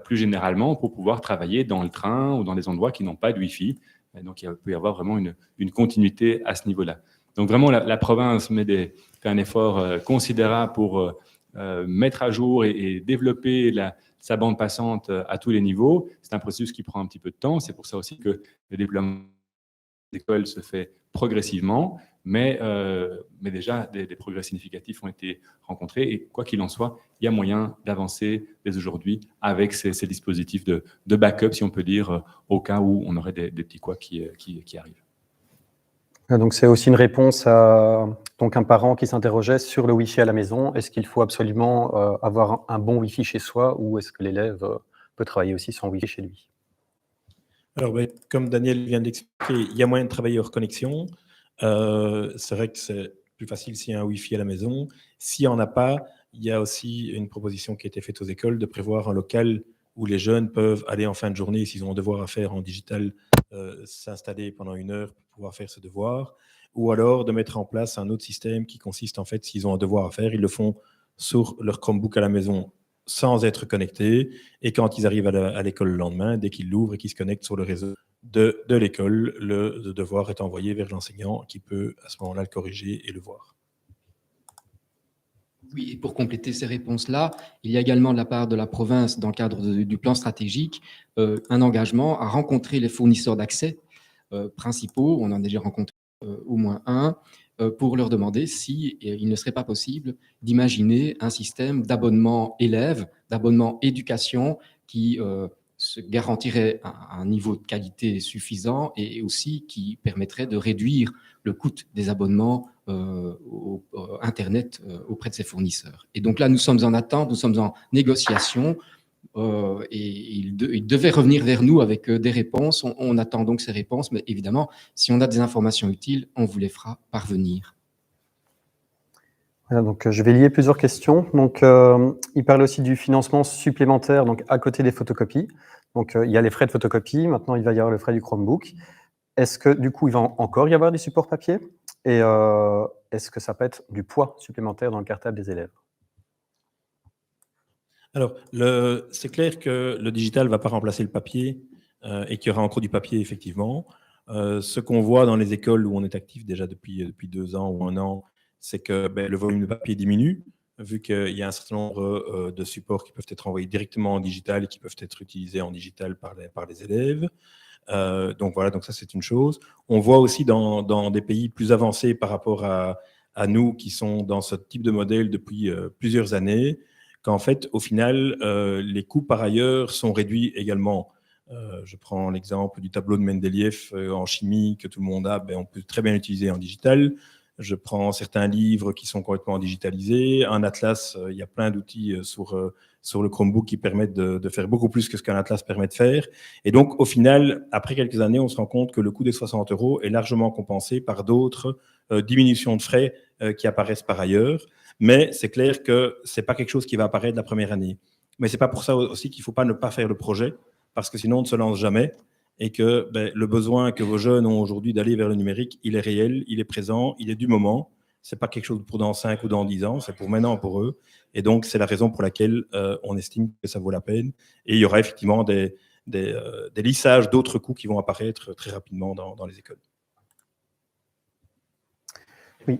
plus généralement, pour pouvoir travailler dans le train ou dans des endroits qui n'ont pas de Wi-Fi. Et donc, il peut y avoir vraiment une continuité à ce niveau-là. Donc, vraiment, la province fait un effort considérable pour mettre à jour et développer sa bande passante à tous les niveaux. C'est un processus qui prend un petit peu de temps. C'est pour ça aussi que le déploiement des écoles se fait progressivement, mais déjà des progrès significatifs ont été rencontrés. Et quoi qu'il en soit, il y a moyen d'avancer dès aujourd'hui avec ces dispositifs de backup, si on peut dire, au cas où on aurait des petits couacs qui arrivent. Donc, c'est aussi une réponse à un parent qui s'interrogeait sur le Wi-Fi à la maison. Est-ce qu'il faut absolument avoir un bon Wi-Fi chez soi ou est-ce que l'élève peut travailler aussi sans Wi-Fi chez lui? Alors, comme Daniel vient d'expliquer, il y a moyen de travailler hors connexion. C'est vrai que c'est plus facile s'il y a un Wi-Fi à la maison. S'il n'y en a pas, il y a aussi une proposition qui a été faite aux écoles de prévoir un local où les jeunes peuvent aller en fin de journée, s'ils ont un devoir à faire en digital, s'installer pendant 1 heure pour pouvoir faire ce devoir, ou alors de mettre en place un autre système qui consiste en fait, s'ils ont un devoir à faire, ils le font sur leur Chromebook à la maison sans être connectés, et quand ils arrivent à l'école le lendemain, dès qu'ils l'ouvrent et qu'ils se connectent sur le réseau de l'école, le devoir est envoyé vers l'enseignant qui peut à ce moment-là le corriger et le voir. Oui, et pour compléter ces réponses-là, il y a également de la part de la province, dans le cadre du plan stratégique, un engagement à rencontrer les fournisseurs d'accès principaux, on en a déjà rencontré au moins un, pour leur demander si il ne serait pas possible d'imaginer un système d'abonnement élève, d'abonnement éducation qui se garantirait un niveau de qualité suffisant et aussi qui permettrait de réduire le coût des abonnements au Internet auprès de ses fournisseurs. Et donc là, nous sommes en attente, nous sommes en négociation et il devait revenir vers nous avec des réponses. On attend donc ces réponses, mais évidemment, si on a des informations utiles, on vous les fera parvenir. Voilà, donc je vais lier plusieurs questions. Donc, il parle aussi du financement supplémentaire, donc à côté des photocopies. Donc, il y a les frais de photocopie. Maintenant, il va y avoir le frais du Chromebook. Est-ce que, du coup, il va encore y avoir des supports papier? Et est-ce que ça peut être du poids supplémentaire dans le cartable des élèves? Alors, c'est clair que le digital ne va pas remplacer le papier et qu'il y aura encore du papier, effectivement. Ce qu'on voit dans les écoles où on est actif déjà depuis 2 ans ou 1 an, c'est que le volume de papier diminue, vu qu'il y a un certain nombre de supports qui peuvent être envoyés directement en digital et qui peuvent être utilisés en digital par les élèves. Donc voilà, donc ça c'est une chose. On voit aussi dans des pays plus avancés par rapport à nous qui sont dans ce type de modèle depuis plusieurs années, qu'en fait, au final, les coûts par ailleurs sont réduits également. Je prends l'exemple du tableau de Mendeleïev en chimie que tout le monde a, on peut très bien l'utiliser en digital. Je prends certains livres qui sont complètement digitalisés. Un atlas, il y a plein d'outils sur le Chromebook qui permettent de faire beaucoup plus que ce qu'un atlas permet de faire. Et donc, au final, après quelques années, on se rend compte que le coût des 60 € est largement compensé par d'autres diminutions de frais qui apparaissent par ailleurs. Mais c'est clair que ce n'est pas quelque chose qui va apparaître la première année. Mais ce n'est pas pour ça aussi qu'il ne faut ne pas faire le projet, parce que sinon on ne se lance jamais. Et que le besoin que vos jeunes ont aujourd'hui d'aller vers le numérique, il est réel, il est présent, il est du moment. Ce n'est pas quelque chose pour dans 5 ou dans 10 ans, c'est pour maintenant, pour eux. Et donc, c'est la raison pour laquelle on estime que ça vaut la peine. Et il y aura effectivement des lissages d'autres coûts qui vont apparaître très rapidement dans les écoles. Oui,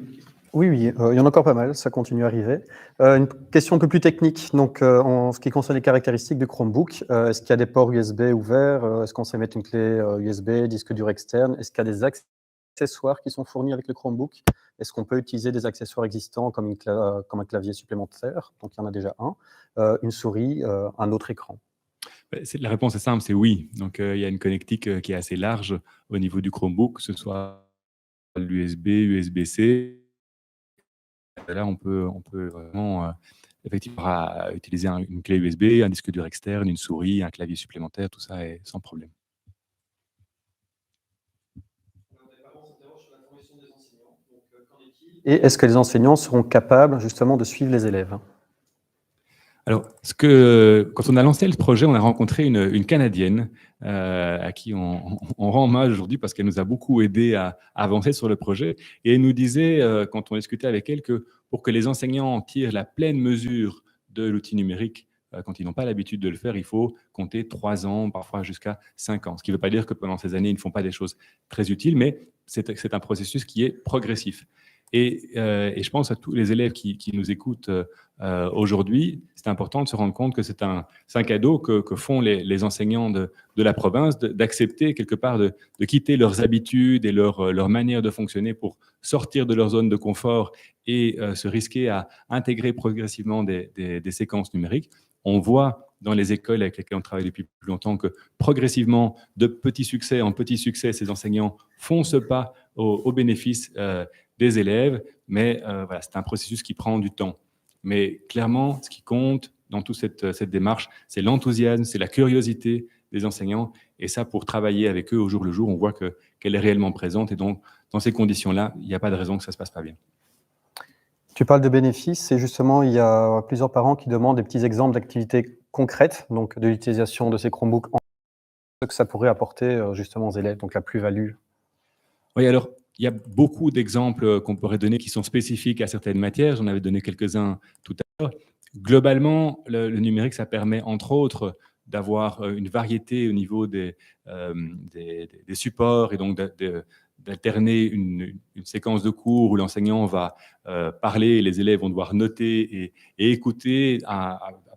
oui, il y en a encore pas mal, ça continue à arriver. Une question un peu plus technique, donc en ce qui concerne les caractéristiques du Chromebook, est-ce qu'il y a des ports USB ouverts? Est-ce qu'on sait mettre une clé USB, disque dur externe? Est-ce qu'il y a des accessoires qui sont fournis avec le Chromebook? Est-ce qu'on peut utiliser des accessoires existants comme un clavier supplémentaire? Donc il y en a déjà un, une souris, un autre écran. La réponse est simple, c'est oui. Donc, il y a une connectique qui est assez large au niveau du Chromebook, que ce soit l'USB, USB-C. Là, on peut vraiment effectivement utiliser une clé USB, un disque dur externe, une souris, un clavier supplémentaire, tout ça est sans problème. Et est-ce que les enseignants seront capables justement de suivre les élèves? Alors, quand on a lancé le projet, on a rencontré une Canadienne à qui on rend hommage aujourd'hui parce qu'elle nous a beaucoup aidé à avancer sur le projet. Et elle nous disait, quand on discutait avec elle, que pour que les enseignants tirent la pleine mesure de l'outil numérique, quand ils n'ont pas l'habitude de le faire, il faut compter 3 ans, parfois jusqu'à 5 ans. Ce qui ne veut pas dire que pendant ces années, ils ne font pas des choses très utiles, mais c'est un processus qui est progressif. Et je pense à tous les élèves qui nous écoutent aujourd'hui, c'est important de se rendre compte que c'est un cadeau que font les enseignants de la province, d'accepter quelque part de quitter leurs habitudes et leur manière de fonctionner pour sortir de leur zone de confort et se risquer à intégrer progressivement des séquences numériques. On voit dans les écoles avec lesquelles on travaille depuis plus longtemps que progressivement, de petit succès en petit succès, ces enseignants font ce pas au bénéfice des élèves, mais voilà, c'est un processus qui prend du temps. Mais clairement, ce qui compte dans toute cette démarche, c'est l'enthousiasme, c'est la curiosité des enseignants. Et ça, pour travailler avec eux au jour le jour, on voit qu'elle est réellement présente. Et donc, dans ces conditions-là, il n'y a pas de raison que ça ne se passe pas bien. Tu parles de bénéfices et justement, il y a plusieurs parents qui demandent des petits exemples d'activités concrètes, donc de l'utilisation de ces Chromebooks, ce que ça pourrait apporter justement aux élèves, donc la plus-value. Oui, alors, il y a beaucoup d'exemples qu'on pourrait donner qui sont spécifiques à certaines matières. J'en avais donné quelques-uns tout à l'heure. Globalement, le numérique, ça permet entre autres d'avoir une variété au niveau des supports et donc d'alterner une séquence de cours où l'enseignant va parler et les élèves vont devoir noter et écouter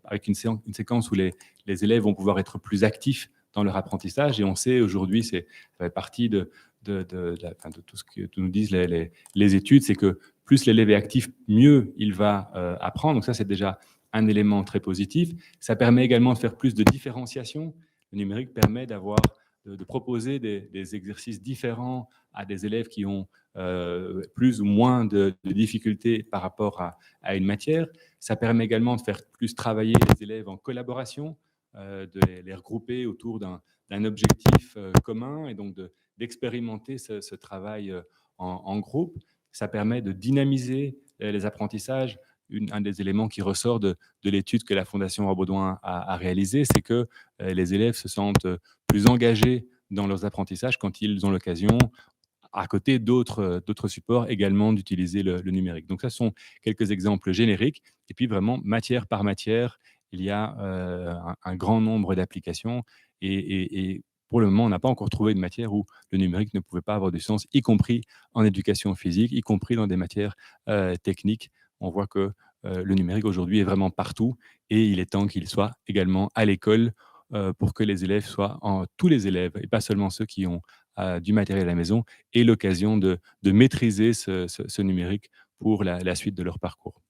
avec une séquence où les élèves vont pouvoir être plus actifs dans leur apprentissage. Et on sait aujourd'hui, ça fait partie de tout ce que nous disent les études, c'est que plus l'élève est actif, mieux il va apprendre. Donc ça, c'est déjà un élément très positif. Ça permet également de faire plus de différenciation. Le numérique permet de proposer des exercices différents à des élèves qui ont plus ou moins de difficultés par rapport à une matière. Ça permet également de faire plus travailler les élèves en collaboration, de les regrouper autour d'un objectif commun et donc d'expérimenter ce travail en groupe. Ça permet de dynamiser les apprentissages. Un des éléments qui ressort de l'étude que la Fondation Rebaudouin a réalisée, c'est que les élèves se sentent plus engagés dans leurs apprentissages quand ils ont l'occasion, à côté d'autres supports également, d'utiliser le numérique. Donc ça, ce sont quelques exemples génériques. Et puis vraiment, matière par matière, il y a un grand nombre d'applications. Et pour le moment, on n'a pas encore trouvé de matière où le numérique ne pouvait pas avoir du sens, y compris en éducation physique, y compris dans des matières techniques. On voit que le numérique aujourd'hui est vraiment partout et il est temps qu'il soit également à l'école pour que les élèves tous les élèves, et pas seulement ceux qui ont du matériel à la maison, aient l'occasion de maîtriser ce numérique pour la suite de leur parcours.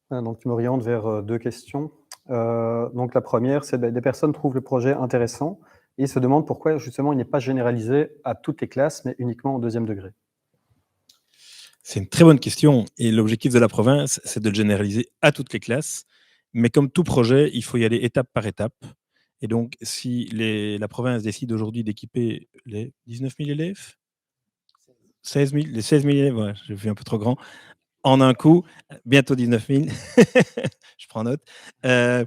Donc, tu m'orientes vers deux questions. Donc, la première, c'est des personnes trouvent le projet intéressant et se demandent pourquoi, justement, il n'est pas généralisé à toutes les classes, mais uniquement au 2e degré. C'est une très bonne question. Et l'objectif de la province, c'est de le généraliser à toutes les classes. Mais comme tout projet, il faut y aller étape par étape. Et donc, si la province décide aujourd'hui d'équiper les 19 000 élèves, 16 000, les 16 000 élèves, ouais, j'ai fait un peu trop grand, en un coup, bientôt 19 000, je prends note, ce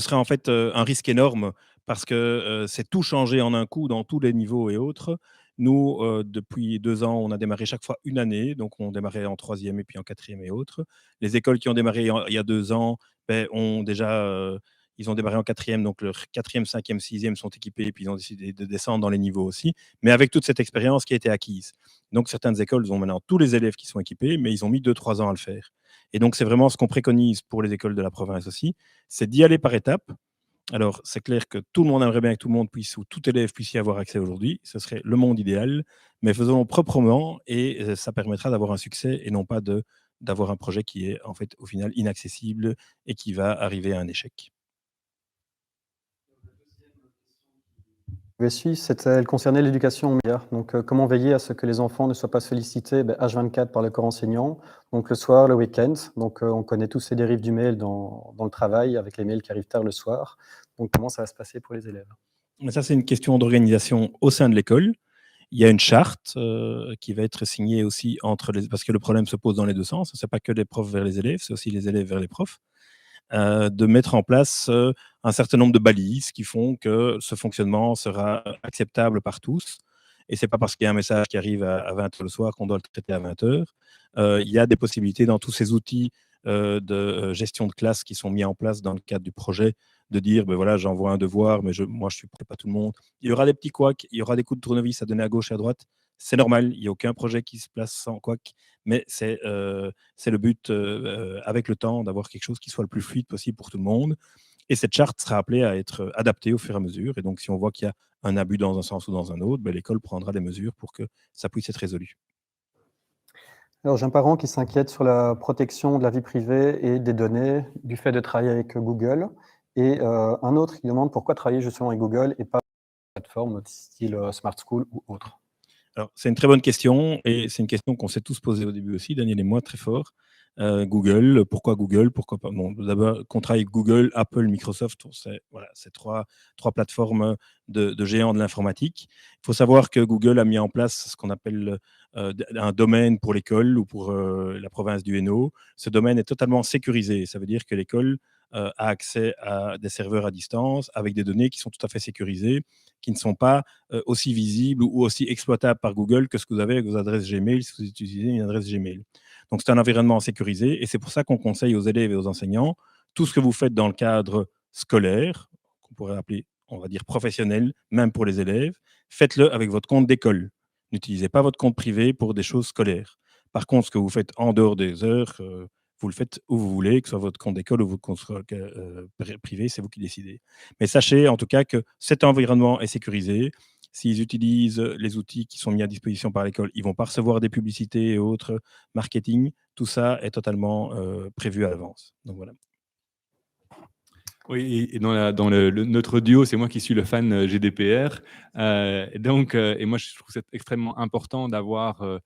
serait en fait un risque énorme parce que c'est tout changer en un coup dans tous les niveaux et autres. Nous, depuis 2 ans, on a démarré chaque fois une année, donc on démarrait en 3e et puis en 4e et autres. Les écoles qui ont démarré il y a 2 ans ont déjà, Ils ont démarré en 4e, donc leur 4e, 5e, 6e sont équipés, et puis ils ont décidé de descendre dans les niveaux aussi, mais avec toute cette expérience qui a été acquise. Donc certaines écoles ont maintenant tous les élèves qui sont équipés, mais ils ont mis 2-3 ans à le faire. Et donc c'est vraiment ce qu'on préconise pour les écoles de la province aussi, c'est d'y aller par étapes. Alors, c'est clair que tout le monde aimerait bien que tout le monde puisse, ou tout élève puisse y avoir accès aujourd'hui. Ce serait le monde idéal, mais faisons-le proprement et ça permettra d'avoir un succès et non pas d'avoir un projet qui est en fait au final inaccessible et qui va arriver à un échec. Elle concernait l'éducation aux médias. Donc, comment veiller à ce que les enfants ne soient pas sollicités H24 par le corps enseignant, donc le soir, le week-end. Donc, on connaît tous ces dérives du mail dans le travail, avec les mails qui arrivent tard le soir. Donc, comment ça va se passer pour les élèves? Mais ça, c'est une question d'organisation au sein de l'école. Il y a une charte qui va être signée aussi parce que le problème se pose dans les deux sens. Ce n'est pas que les profs vers les élèves, c'est aussi les élèves vers les profs. De mettre en place un certain nombre de balises qui font que ce fonctionnement sera acceptable par tous. Et ce n'est pas parce qu'il y a un message qui arrive à 20h le soir qu'on doit le traiter à 20h. Il y a des possibilités dans tous ces outils de gestion de classe qui sont mis en place dans le cadre du projet, de dire, ben voilà, j'envoie un devoir, mais moi, je ne suis pas tout le monde. Il y aura des petits couacs, il y aura des coups de tournevis à donner à gauche et à droite. C'est normal, il n'y a aucun projet qui se place sans couac, mais c'est le but, avec le temps, d'avoir quelque chose qui soit le plus fluide possible pour tout le monde. Et cette charte sera appelée à être adaptée au fur et à mesure. Et donc, si on voit qu'il y a un abus dans un sens ou dans un autre, ben, l'école prendra des mesures pour que ça puisse être résolu. Alors, j'ai un parent qui s'inquiète sur la protection de la vie privée et des données du fait de travailler avec Google. Et un autre qui demande pourquoi travailler justement avec Google et pas une plateforme style Smart School ou autre. Alors, c'est une très bonne question et c'est une question qu'on s'est tous posée au début aussi, Daniel et moi, très fort. Google, pourquoi Google? Pourquoi pas? Bon, d'abord, qu'on travaille avec Google, Apple, Microsoft, c'est trois plateformes de géants de l'informatique. Il faut savoir que Google a mis en place ce qu'on appelle un domaine pour l'école ou pour la province du Hainaut. Ce domaine est totalement sécurisé. Ça veut dire que l'école a accès à des serveurs à distance avec des données qui sont tout à fait sécurisées, qui ne sont pas aussi visibles ou aussi exploitables par Google que ce que vous avez avec vos adresses Gmail si vous utilisez une adresse Gmail. Donc, c'est un environnement sécurisé et c'est pour ça qu'on conseille aux élèves et aux enseignants tout ce que vous faites dans le cadre scolaire, qu'on pourrait appeler, on va dire, professionnel, même pour les élèves, faites-le avec votre compte d'école. N'utilisez pas votre compte privé pour des choses scolaires. Par contre, ce que vous faites en dehors des heures, vous le faites où vous voulez, que ce soit votre compte d'école ou votre compte privé, c'est vous qui décidez. Mais sachez en tout cas que cet environnement est sécurisé. S'ils utilisent les outils qui sont mis à disposition par l'école, ils ne vont pas recevoir des publicités et autres marketing. Tout ça est totalement prévu à l'avance. Donc voilà. Oui, et dans notre duo, c'est moi qui suis le fan GDPR. Et moi, je trouve c'est extrêmement important d'avoir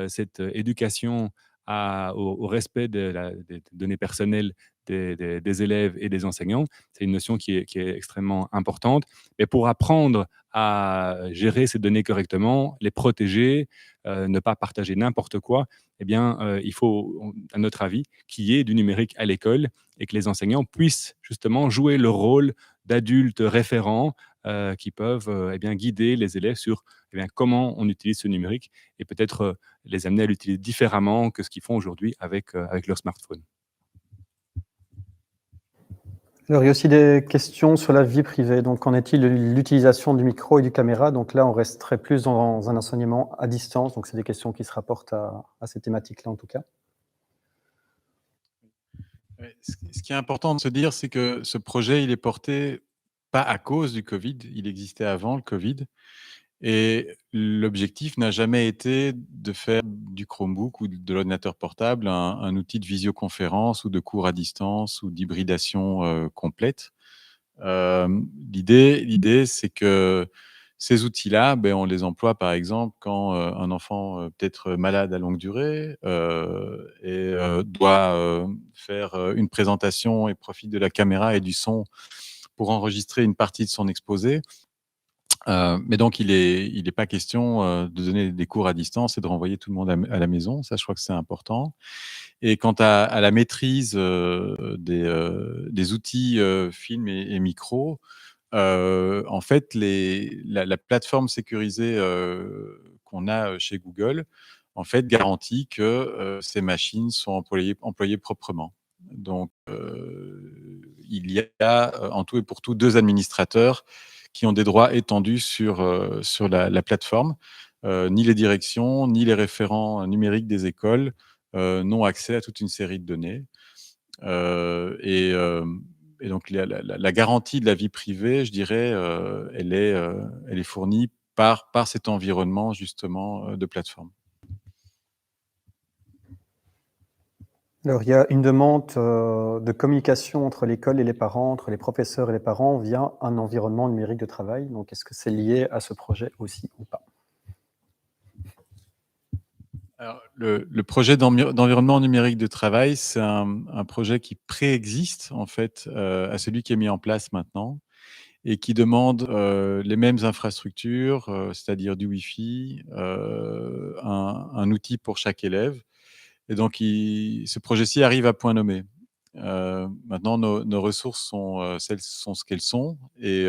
cette éducation au respect des données personnelles des élèves et des enseignants. C'est une notion qui est extrêmement importante. Mais pour apprendre à gérer ces données correctement, les protéger, ne pas partager n'importe quoi, eh bien, il faut, à notre avis, qu'il y ait du numérique à l'école et que les enseignants puissent justement jouer le rôle d'adultes référents qui peuvent eh bien, guider les élèves sur eh bien, comment on utilise ce numérique et peut-être les amener à l'utiliser différemment que ce qu'ils font aujourd'hui avec leur smartphone. Alors, il y a aussi des questions sur la vie privée. Donc, qu'en est-il de l'utilisation du micro et du caméra? Donc là, on resterait plus dans un enseignement à distance. Donc, c'est des questions qui se rapportent à ces thématiques-là, en tout cas. Ce qui est important de se dire, c'est que ce projet, il est porté pas à cause du Covid, il existait avant le Covid. Et l'objectif n'a jamais été de faire du Chromebook ou de l'ordinateur portable un outil de visioconférence ou de cours à distance ou d'hybridation complète. L'idée, c'est que ces outils-là, on les emploie par exemple quand un enfant peut-être malade à longue durée et doit faire une présentation et profite de la caméra et du son pour enregistrer une partie de son exposé. Mais donc, il est pas question de donner des cours à distance et de renvoyer tout le monde à la maison. Ça, je crois que c'est important. Et quant à la maîtrise des outils film et micro, en fait, la plateforme sécurisée qu'on a chez Google, en fait, garantit que ces machines sont employées proprement. Donc, il y a en tout et pour tout 2 administrateurs qui ont des droits étendus sur la plateforme. Ni les directions, ni les référents numériques des écoles n'ont accès à toute une série de données. Et donc, la garantie de la vie privée, je dirais, elle est fournie par cet environnement, justement, de plateforme. Alors, il y a une demande de communication entre l'école et les parents, entre les professeurs et les parents via un environnement numérique de travail. Donc, est-ce que c'est lié à ce projet aussi ou pas? Alors, le projet d'environnement numérique de travail, c'est un projet qui préexiste en fait à celui qui est mis en place maintenant et qui demande les mêmes infrastructures, c'est-à-dire du Wi-Fi, un outil pour chaque élève. Et donc, ce projet-ci arrive à point nommé. Maintenant, nos ressources sont ce qu'elles sont, et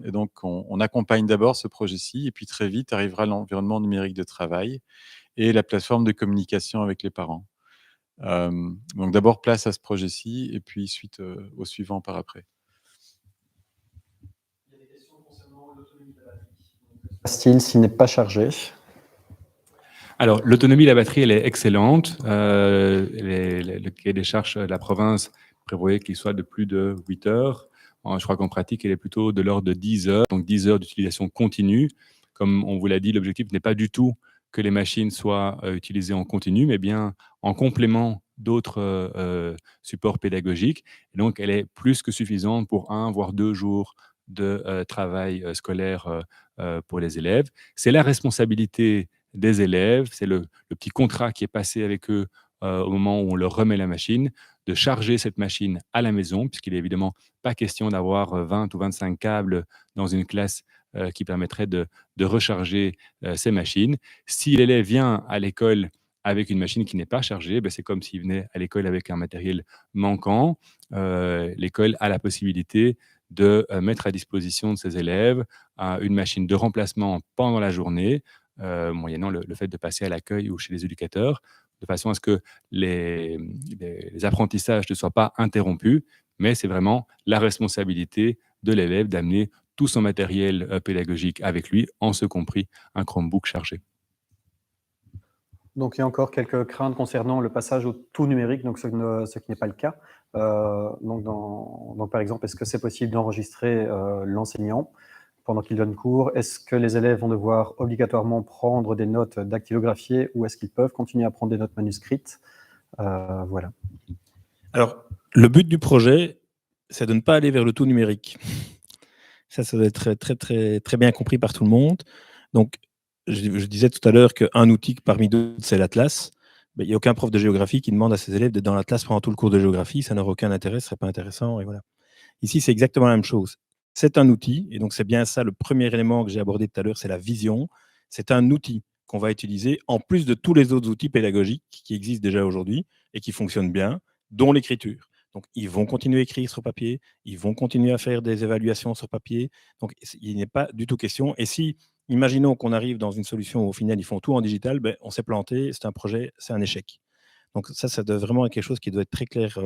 donc on accompagne d'abord ce projet-ci, et puis très vite arrivera l'environnement numérique de travail et la plateforme de communication avec les parents. Donc d'abord place à ce projet-ci, et puis suite au suivant par après. Il y a des questions concernant l'autonomie de la batterie. Style s'il n'est pas chargé. Alors, l'autonomie de la batterie, elle est excellente. Le cahier des charges de la province prévoyait qu'il soit de plus de 8 heures. Je crois qu'en pratique, elle est plutôt de l'ordre de 10 heures, donc 10 heures d'utilisation continue. Comme on vous l'a dit, l'objectif n'est pas du tout que les machines soient utilisées en continu, mais bien en complément d'autres supports pédagogiques. Et donc, elle est plus que suffisante pour 1 voire 2 jours de travail scolaire pour les élèves. C'est la responsabilité des élèves, c'est le petit contrat qui est passé avec eux au moment où on leur remet la machine, de charger cette machine à la maison, puisqu'il n'est évidemment pas question d'avoir 20 ou 25 câbles dans une classe qui permettrait de recharger ces machines. Si l'élève vient à l'école avec une machine qui n'est pas chargée, c'est comme s'il venait à l'école avec un matériel manquant. L'école a la possibilité de mettre à disposition de ses élèves une machine de remplacement pendant la journée, moyennant le fait de passer à l'accueil ou chez les éducateurs, de façon à ce que les apprentissages ne soient pas interrompus, mais c'est vraiment la responsabilité de l'élève d'amener tout son matériel pédagogique avec lui, en ce compris un Chromebook chargé. Donc, il y a encore quelques craintes concernant le passage au tout numérique, donc ce qui n'est pas le cas. Donc, par exemple, est-ce que c'est possible d'enregistrer l'enseignant pendant qu'il donne cours? Est-ce que les élèves vont devoir obligatoirement prendre des notes dactylographiées, ou est-ce qu'ils peuvent continuer à prendre des notes manuscrites? Voilà. Alors, le but du projet, c'est de ne pas aller vers le tout numérique. Ça doit être très, très, très bien compris par tout le monde. Donc, je disais tout à l'heure qu'un outil parmi d'autres, c'est l'Atlas. Il n'y a aucun prof de géographie qui demande à ses élèves d'être dans l'Atlas pendant tout le cours de géographie. Ça n'aurait aucun intérêt, ce ne serait pas intéressant. Et voilà. Ici, c'est exactement la même chose. C'est un outil, et donc c'est bien ça le premier élément que j'ai abordé tout à l'heure, c'est la vision. C'est un outil qu'on va utiliser en plus de tous les autres outils pédagogiques qui existent déjà aujourd'hui et qui fonctionnent bien, dont l'écriture. Donc, ils vont continuer à écrire sur papier, ils vont continuer à faire des évaluations sur papier. Donc, il n'est pas du tout question. Et si, imaginons qu'on arrive dans une solution où au final, ils font tout en digital, on s'est planté, c'est un projet, c'est un échec. Donc, ça doit vraiment être quelque chose qui doit être très clair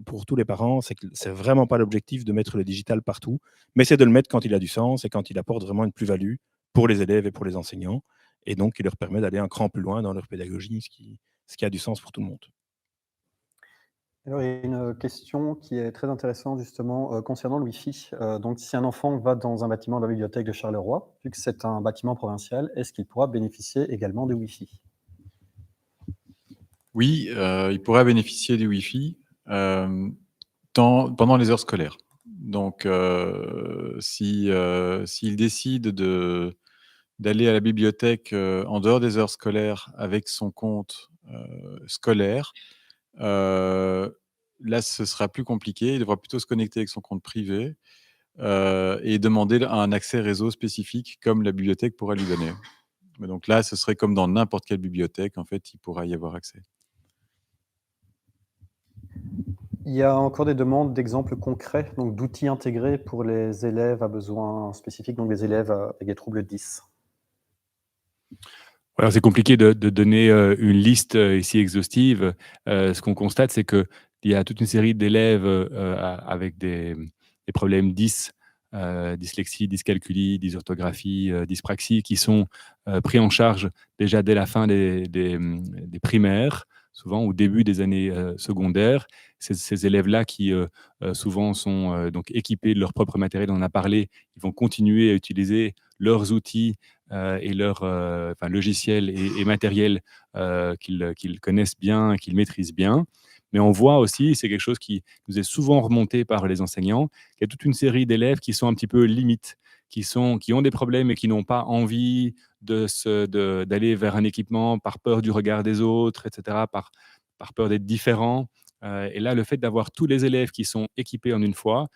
pour tous les parents. C'est que c'est vraiment pas l'objectif de mettre le digital partout, mais c'est de le mettre quand il a du sens et quand il apporte vraiment une plus-value pour les élèves et pour les enseignants, et donc qui leur permet d'aller un cran plus loin dans leur pédagogie, ce qui a du sens pour tout le monde. Alors, il y a une question qui est très intéressante justement concernant le Wi-Fi. Donc, si un enfant va dans un bâtiment de la bibliothèque de Charleroi, vu que c'est un bâtiment provincial, est-ce qu'il pourra bénéficier également du Wi-Fi? Oui, il pourra bénéficier du Wi-Fi pendant les heures scolaires. Donc, s'il décide d'aller à la bibliothèque en dehors des heures scolaires avec son compte scolaire, là, ce sera plus compliqué. Il devra plutôt se connecter avec son compte privé et demander un accès réseau spécifique comme la bibliothèque pourra lui donner. Mais donc là, ce serait comme dans n'importe quelle bibliothèque, en fait, il pourra y avoir accès. Il y a encore des demandes d'exemples concrets, donc d'outils intégrés pour les élèves à besoins spécifiques, donc les élèves avec des troubles 10. Alors, c'est compliqué de donner une liste ici exhaustive. Ce qu'on constate, c'est que il y a toute une série d'élèves avec des problèmes dyslexie, dyscalculie, dysorthographie, dyspraxie, qui sont pris en charge déjà dès la fin des primaires, souvent au début des années secondaires. Ces élèves-là qui souvent sont donc équipés de leur propre matériel, on en a parlé, ils vont continuer à utiliser leurs outils et leurs logiciels et matériels qu'ils connaissent bien, qu'ils maîtrisent bien. Mais on voit aussi, c'est quelque chose qui nous est souvent remonté par les enseignants, qu'il y a toute une série d'élèves qui sont un petit peu limites, qui ont des problèmes et qui n'ont pas envie d'aller vers un équipement par peur du regard des autres, etc., par peur d'être différents. Et là, le fait d'avoir tous les élèves qui sont équipés en une fois,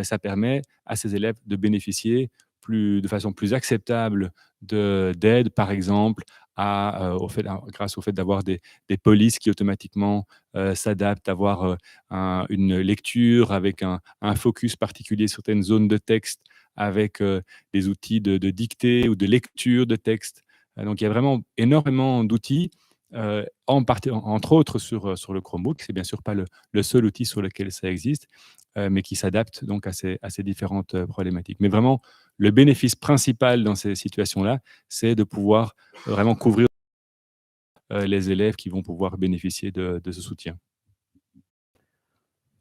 ça permet à ces élèves de bénéficier de façon plus acceptable d'aide, par exemple, grâce au fait d'avoir des polices qui automatiquement s'adaptent, avoir une lecture avec un focus particulier sur certaines zones de texte, avec des outils de dictée ou de lecture de texte. Donc, il y a vraiment énormément d'outils, entre autres sur le Chromebook. C'est bien sûr pas le seul outil sur lequel ça existe, mais qui s'adapte donc à ces différentes problématiques. Mais vraiment, le bénéfice principal dans ces situations-là, c'est de pouvoir vraiment couvrir les élèves qui vont pouvoir bénéficier de ce soutien.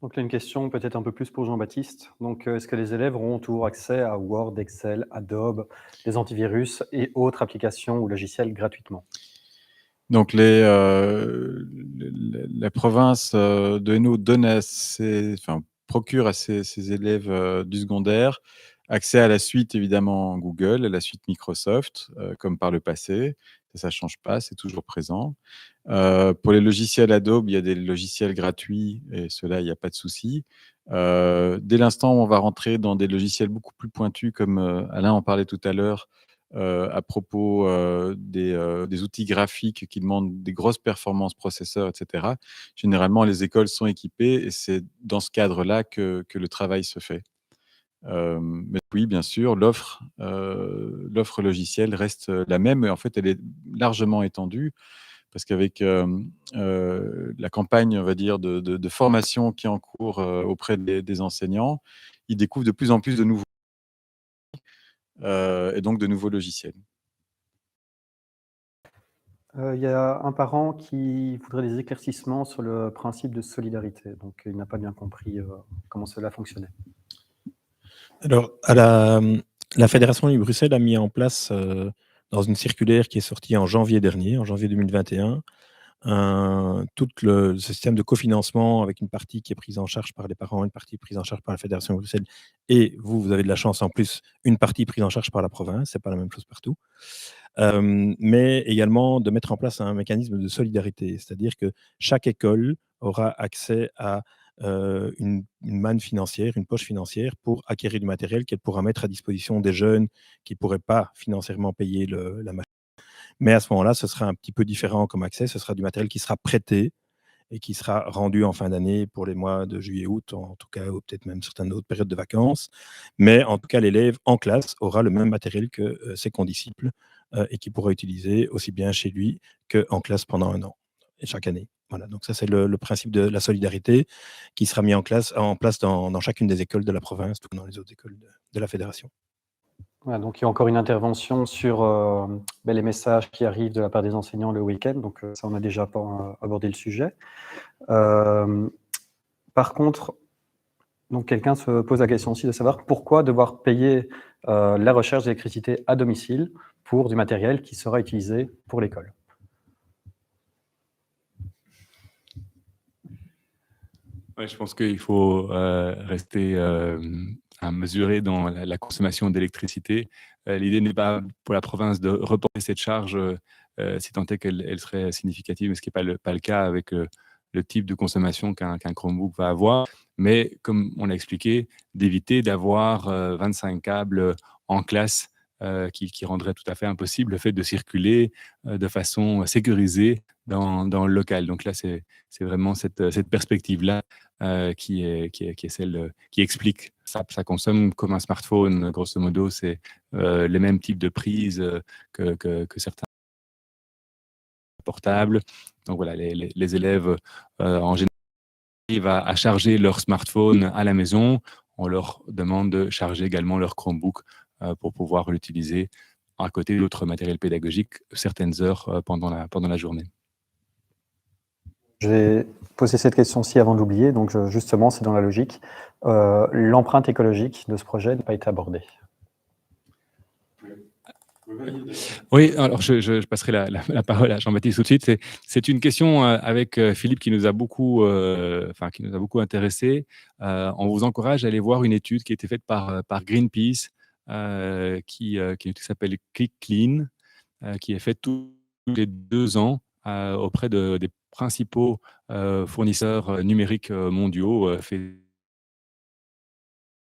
Donc là, une question peut-être un peu plus pour Jean-Baptiste. Donc, est-ce que les élèves auront toujours accès à Word, Excel, Adobe, les antivirus et autres applications ou logiciels gratuitement? Donc, la province de Hainaut procure à ses élèves du secondaire accès à la suite, évidemment, Google, à la suite Microsoft, comme par le passé. Ça ne change pas, c'est toujours présent. Pour les logiciels Adobe, il y a des logiciels gratuits et ceux-là, il n'y a pas de souci. Dès l'instant où on va rentrer dans des logiciels beaucoup plus pointus, comme Alain en parlait tout à l'heure, à propos des outils graphiques qui demandent des grosses performances processeurs, etc. Généralement, les écoles sont équipées et c'est dans ce cadre-là que le travail se fait. Mais oui, bien sûr, l'offre logicielle reste la même, et en fait, elle est largement étendue parce qu'avec la campagne, on va dire, de formation qui est en cours auprès des enseignants, ils découvrent de plus en plus de nouveaux et donc de nouveaux logiciels. Il y a un parent qui voudrait des éclaircissements sur le principe de solidarité. Donc, il n'a pas bien compris comment cela fonctionnait. Alors, la Fédération Wallonie-Bruxelles a mis en place, dans une circulaire qui est sortie en janvier dernier, en janvier 2021, tout le système de cofinancement avec une partie qui est prise en charge par les parents, une partie prise en charge par la Fédération Bruxelles, et vous avez de la chance en plus, une partie prise en charge par la province, c'est pas la même chose partout. Mais également de mettre en place un mécanisme de solidarité, c'est-à-dire que chaque école aura accès à une manne financière, une poche financière pour acquérir du matériel qu'elle pourra mettre à disposition des jeunes qui ne pourraient pas financièrement payer la machine. Mais à ce moment-là, ce sera un petit peu différent comme accès. Ce sera du matériel qui sera prêté et qui sera rendu en fin d'année pour les mois de juillet-août, en tout cas, ou peut-être même certaines autres périodes de vacances. Mais en tout cas, l'élève en classe aura le même matériel que ses condisciples et qui pourra utiliser aussi bien chez lui qu'en classe pendant 1 an, et chaque année. Voilà, donc ça, c'est le principe de la solidarité qui sera mis en place dans chacune des écoles de la province, tout comme dans les autres écoles de la fédération. Voilà, donc il y a encore une intervention sur les messages qui arrivent de la part des enseignants le week-end. Donc ça, on a déjà pas abordé le sujet. Par contre, donc quelqu'un se pose la question aussi de savoir pourquoi devoir payer la recherche d'électricité à domicile pour du matériel qui sera utilisé pour l'école. Ouais, je pense qu'il faut rester à mesurer dans la consommation d'électricité. L'idée n'est pas pour la province de reporter cette charge si tant est qu'elle serait significative, mais ce qui n'est pas le cas avec le type de consommation qu'un Chromebook va avoir. Mais comme on l'a expliqué, d'éviter d'avoir 25 câbles en classe qui rendrait tout à fait impossible le fait de circuler de façon sécurisée dans le local. Donc là, c'est vraiment cette perspective-là qui est celle qui explique ça. Ça consomme comme un smartphone, grosso modo, c'est les mêmes types de prises que certains portables. Donc voilà, les élèves en général à charger leur smartphone à la maison, on leur demande de charger également leur Chromebook pour pouvoir l'utiliser à côté d'autres matériels pédagogiques certaines heures pendant la journée. J'ai posé cette question-ci avant de l'oublier, donc justement, c'est dans la logique. L'empreinte écologique de ce projet n'a pas été abordée. Oui, alors je passerai la parole à Jean-Baptiste tout de suite. C'est une question avec Philippe qui nous a beaucoup intéressé. On vous encourage à aller voir une étude qui a été faite par Greenpeace, qui s'appelle Click Clean, qui est faite tous les 2 ans auprès des principaux fournisseurs numériques mondiaux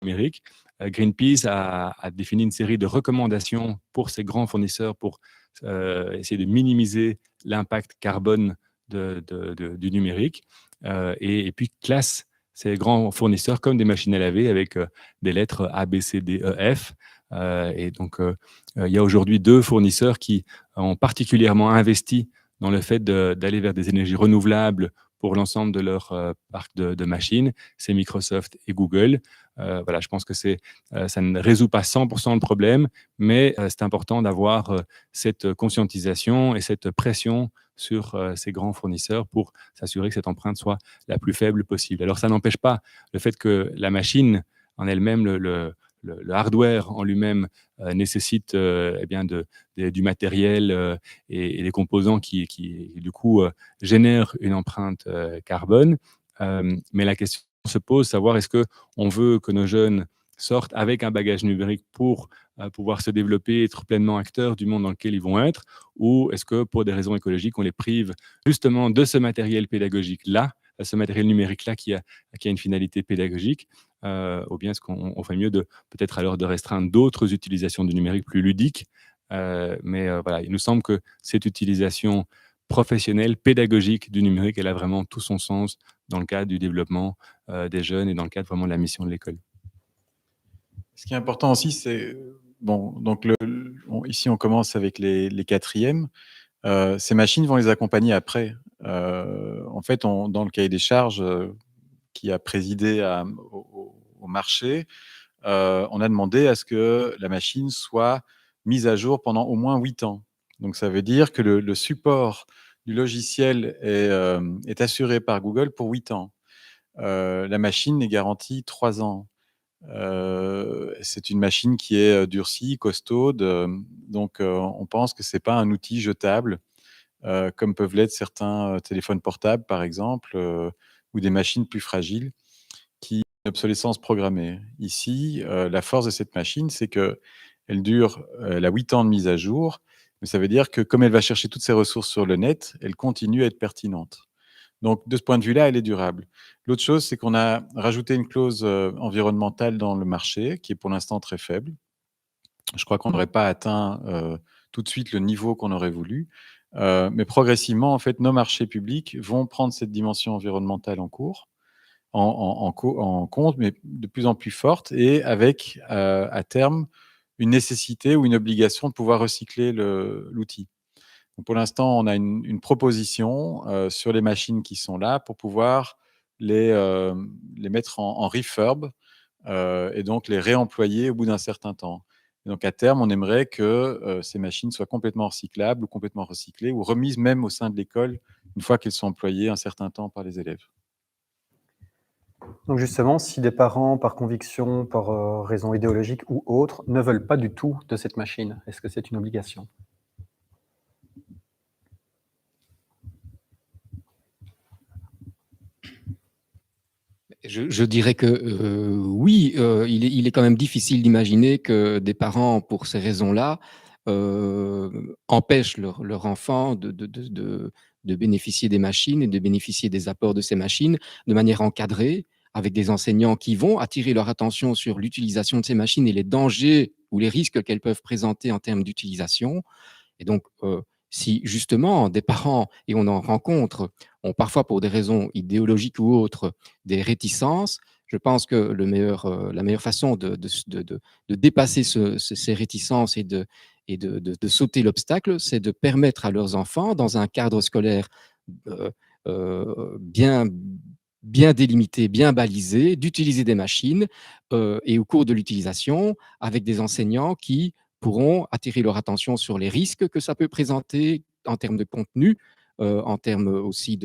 numérique. Greenpeace a défini une série de recommandations pour ces grands fournisseurs pour essayer de minimiser l'impact carbone du numérique et puis classe ces grands fournisseurs comme des machines à laver avec des lettres A, B, C, D, E, F. Et donc, il y a aujourd'hui 2 fournisseurs qui ont particulièrement investi dans le fait d'aller vers des énergies renouvelables pour l'ensemble de leur parc de machines, c'est Microsoft et Google. Voilà, je pense que ça ne résout pas 100% le problème, mais c'est important d'avoir cette conscientisation et cette pression sur ces grands fournisseurs pour s'assurer que cette empreinte soit la plus faible possible. Alors, ça n'empêche pas le fait que la machine en elle-même, le hardware en lui-même nécessite du matériel et des composants qui du coup, génèrent une empreinte carbone. Mais la question se pose, savoir est-ce qu'on veut que nos jeunes sortent avec un bagage numérique pour pouvoir se développer, être pleinement acteurs du monde dans lequel ils vont être, ou est-ce que pour des raisons écologiques, on les prive justement de ce matériel pédagogique-là, ce matériel numérique-là qui a une finalité pédagogique, ou bien est-ce qu'on fait mieux peut-être alors de restreindre d'autres utilisations du numérique plus ludiques. Mais voilà, il nous semble que cette utilisation professionnelle, pédagogique du numérique, elle a vraiment tout son sens dans le cadre du développement des jeunes et dans le cadre vraiment de la mission de l'école. Ce qui est important aussi, c'est, bon, donc ici on commence avec les 4e. Ces machines vont les accompagner après. En fait, dans le cahier des charges qui a présidé au marché, on a demandé à ce que la machine soit mise à jour pendant au moins 8 ans. Donc ça veut dire que le support du logiciel est assuré par Google pour 8 ans. La machine est garantie 3 ans. C'est une machine qui est durcie, costaude, donc on pense que c'est pas un outil jetable, comme peuvent l'être certains téléphones portables, par exemple, ou des machines plus fragiles qui ont une obsolescence programmée. Ici, la force de cette machine, c'est qu'elle dure, elle a 8 ans de mise à jour, mais ça veut dire que comme elle va chercher toutes ses ressources sur le net, elle continue à être pertinente. Donc, de ce point de vue-là, elle est durable. L'autre chose, c'est qu'on a rajouté une clause environnementale dans le marché, qui est pour l'instant très faible. Je crois qu'on n'aurait pas atteint tout de suite le niveau qu'on aurait voulu. Mais progressivement, en fait, nos marchés publics vont prendre cette dimension environnementale en compte, mais de plus en plus forte, et avec, à terme, une nécessité ou une obligation de pouvoir recycler l'outil. Donc pour l'instant, on a une proposition sur les machines qui sont là pour pouvoir les mettre en refurb et donc les réemployer au bout d'un certain temps. Et donc à terme, on aimerait que ces machines soient complètement recyclables ou complètement recyclées ou remises même au sein de l'école une fois qu'elles sont employées un certain temps par les élèves. Donc justement, si des parents, par conviction, par raison idéologique ou autre, ne veulent pas du tout de cette machine, est-ce que c'est une obligation ? Je dirais que oui, il est quand même difficile d'imaginer que des parents, pour ces raisons-là, empêchent leur enfant de bénéficier des machines et de bénéficier des apports de ces machines de manière encadrée, avec des enseignants qui vont attirer leur attention sur l'utilisation de ces machines et les dangers ou les risques qu'elles peuvent présenter en termes d'utilisation. Et donc, si justement des parents, et on en rencontre, ont parfois pour des raisons idéologiques ou autres des réticences, je pense que la meilleure façon de dépasser ces réticences et de sauter l'obstacle, c'est de permettre à leurs enfants, dans un cadre scolaire bien bien délimitées, bien balisées, d'utiliser des machines et au cours de l'utilisation, avec des enseignants qui pourront attirer leur attention sur les risques que ça peut présenter en termes de contenu, en termes aussi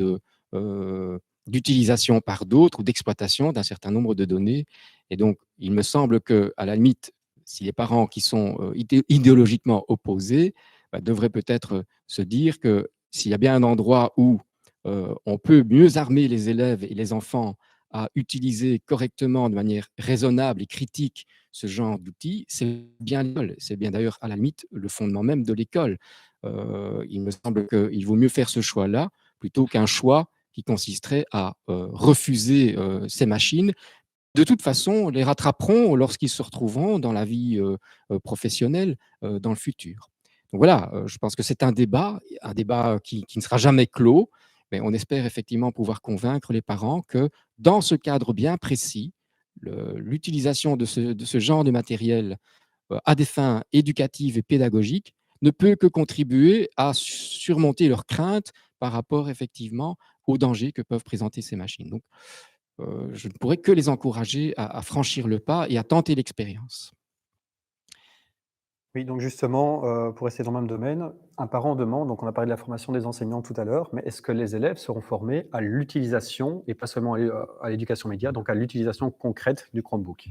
d'utilisation par d'autres ou d'exploitation d'un certain nombre de données. Et donc, il me semble qu'à la limite, si les parents qui sont idéologiquement opposés devraient peut-être se dire que s'il y a bien un endroit où on peut mieux armer les élèves et les enfants à utiliser correctement, de manière raisonnable et critique, ce genre d'outils, c'est bien l'école. C'est bien d'ailleurs, à la limite, le fondement même de l'école. Il me semble qu'il vaut mieux faire ce choix-là plutôt qu'un choix qui consisterait à refuser ces machines. De toute façon, les rattraperont lorsqu'ils se retrouveront dans la vie professionnelle dans le futur. Donc voilà, je pense que c'est un débat qui ne sera jamais clos, mais on espère effectivement pouvoir convaincre les parents que dans ce cadre bien précis, l'utilisation de ce genre de matériel à des fins éducatives et pédagogiques ne peut que contribuer à surmonter leurs craintes par rapport effectivement aux dangers que peuvent présenter ces machines. Donc, je ne pourrais que les encourager à franchir le pas et à tenter l'expérience. Oui, donc justement, pour rester dans le même domaine, un parent demande, donc on a parlé de la formation des enseignants tout à l'heure, mais est-ce que les élèves seront formés à l'utilisation, et pas seulement à l'éducation média, donc à l'utilisation concrète du Chromebook?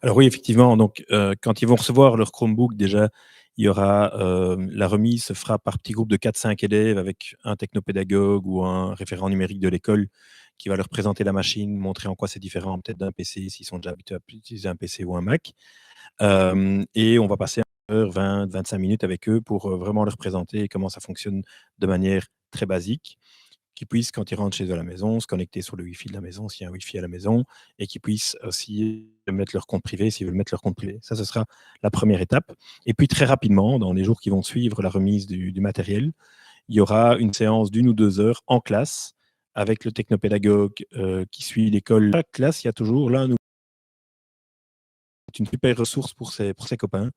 Alors oui, effectivement, donc quand ils vont recevoir leur Chromebook, déjà, il y aura la remise se fera par petits groupes de 4-5 élèves avec un technopédagogue ou un référent numérique de l'école qui va leur présenter la machine, montrer en quoi c'est différent peut-être d'un PC s'ils sont déjà habitués à utiliser un PC ou un Mac. Et on va passer 1 heure, 20-25 minutes avec eux pour vraiment leur présenter comment ça fonctionne de manière très basique, qu'ils puissent, quand ils rentrent chez eux à la maison, se connecter sur le Wi-Fi de la maison, s'il y a un Wi-Fi à la maison, et qu'ils puissent aussi mettre leur compte privé s'ils veulent mettre leur compte privé. Ça, ce sera la première étape. Et puis très rapidement, dans les jours qui vont suivre la remise du matériel, il y aura une séance d'1 ou 2 heures en classe avec le technopédagogue qui suit l'école. Chaque classe, il y a toujours l'un ou une super ressource pour ses copains,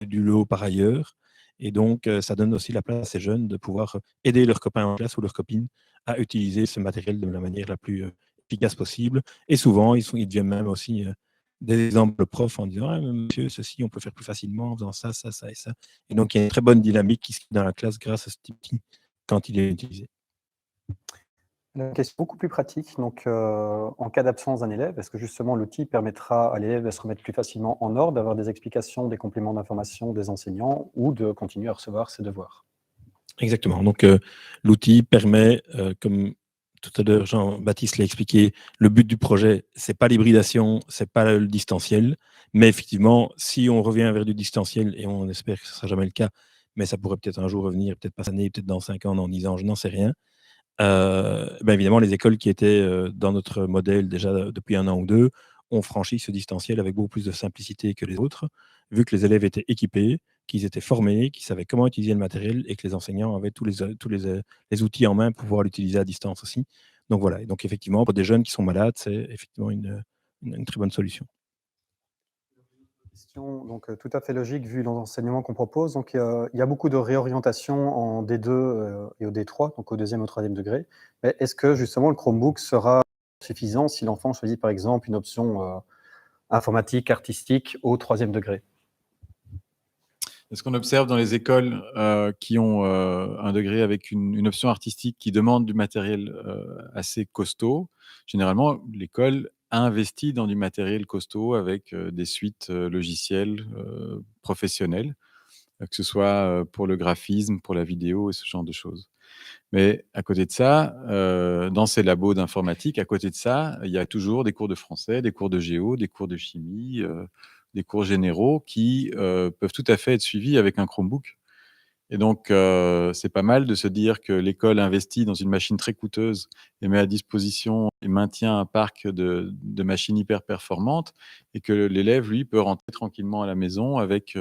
du lot par ailleurs. Et donc, ça donne aussi la place à ces jeunes de pouvoir aider leurs copains en classe ou leurs copines à utiliser ce matériel de la manière la plus efficace possible. Et souvent, ils deviennent même aussi des exemples profs en disant ah, monsieur, ceci, on peut faire plus facilement en faisant ça, ça, ça et ça. Et donc, il y a une très bonne dynamique qui se crée dans la classe grâce à ce petit outil quand il est utilisé. Une question beaucoup plus pratique, donc en cas d'absence d'un élève, est-ce que justement l'outil permettra à l'élève de se remettre plus facilement en ordre, d'avoir des explications, des compléments d'information des enseignants ou de continuer à recevoir ses devoirs? Exactement. Donc, l'outil permet, comme tout à l'heure Jean-Baptiste l'a expliqué, le but du projet, c'est pas l'hybridation, c'est pas le distanciel. Mais effectivement, si on revient vers du distanciel, et on espère que ce sera jamais le cas, mais ça pourrait peut-être un jour revenir, peut-être pas cette année, peut-être dans 5 ans, dans 10 ans, je n'en sais rien. Ben évidemment, les écoles qui étaient dans notre modèle déjà depuis 1 an ou 2 ont franchi ce distanciel avec beaucoup plus de simplicité que les autres, vu que les élèves étaient équipés, qu'ils étaient formés, qu'ils savaient comment utiliser le matériel et que les enseignants avaient tous les outils en main pour pouvoir l'utiliser à distance aussi. Donc voilà, et donc effectivement, pour des jeunes qui sont malades, c'est effectivement une très bonne solution. Question donc tout à fait logique vu l'enseignement qu'on propose. Donc il y a beaucoup de réorientation en D2 et au D3, donc au 2e et au 3e degré. Mais est-ce que justement le Chromebook sera suffisant si l'enfant choisit par exemple une option informatique, artistique au 3e degré? Ce qu'on observe dans les écoles qui ont un degré avec une option artistique qui demande du matériel assez costaud, généralement, l'école a investi dans du matériel costaud avec des suites logicielles professionnelles, que ce soit pour le graphisme, pour la vidéo et ce genre de choses. Mais à côté de ça, dans ces labos d'informatique, à côté de ça, il y a toujours des cours de français, des cours de géo, des cours de chimie, des cours généraux qui peuvent tout à fait être suivis avec un Chromebook. Et donc, c'est pas mal de se dire que l'école investit dans une machine très coûteuse et met à disposition et maintient un parc de machines hyper performantes et que l'élève, lui, peut rentrer tranquillement à la maison avec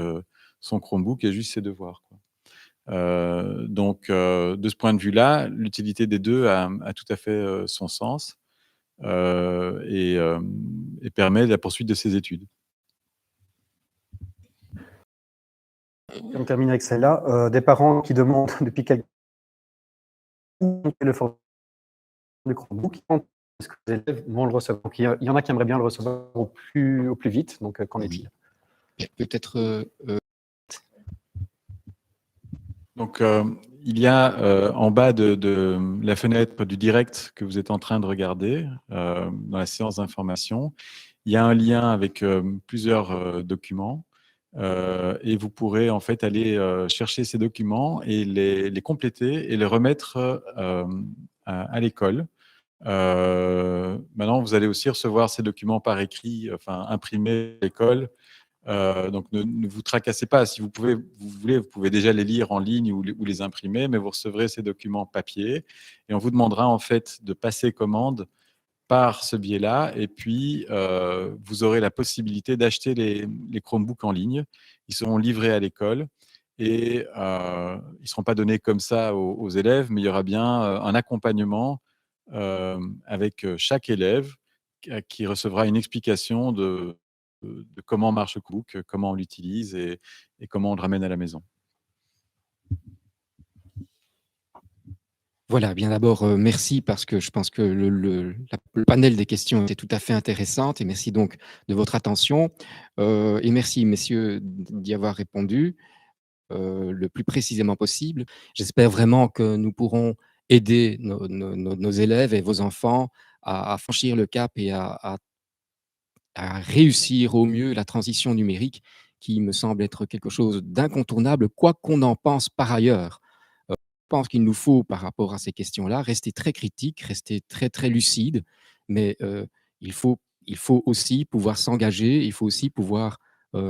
son Chromebook et juste ses devoirs, quoi. Donc, de ce point de vue-là, l'utilité des deux a tout à fait son sens et permet la poursuite de ses études. On termine avec celle-là. Des parents qui demandent depuis quelques temps le du Chromebook. Est-ce que les élèves vont le recevoir? Donc, il y en a qui aimeraient bien le recevoir au plus vite. Donc, qu'en est-il? Peut-être Donc, il y a en bas de la fenêtre du direct que vous êtes en train de regarder, dans la séance d'information, il y a un lien avec plusieurs documents et vous pourrez en fait aller chercher ces documents et les compléter et les remettre à l'école. Maintenant, vous allez aussi recevoir ces documents par écrit, enfin imprimés à l'école. Donc, ne vous tracassez pas. Si vous voulez, vous pouvez déjà les lire en ligne ou les imprimer, mais vous recevrez ces documents papier et on vous demandera en fait de passer commande par ce biais-là. Et puis, vous aurez la possibilité d'acheter les Chromebooks en ligne. Ils seront livrés à l'école et ils ne seront pas donnés comme ça aux élèves, mais il y aura bien un accompagnement avec chaque élève qui recevra une explication de comment marche le Chromebook, comment on l'utilise et comment on le ramène à la maison. Voilà, bien d'abord, merci parce que je pense que le panel des questions était tout à fait intéressante et merci donc de votre attention. Et merci messieurs d'y avoir répondu le plus précisément possible. J'espère vraiment que nous pourrons aider nos élèves et vos enfants à franchir le cap et à réussir au mieux la transition numérique qui me semble être quelque chose d'incontournable, quoi qu'on en pense par ailleurs. Je pense qu'il nous faut, par rapport à ces questions-là, rester très critique, rester très, très lucide, mais il faut aussi pouvoir s'engager, il faut aussi pouvoir,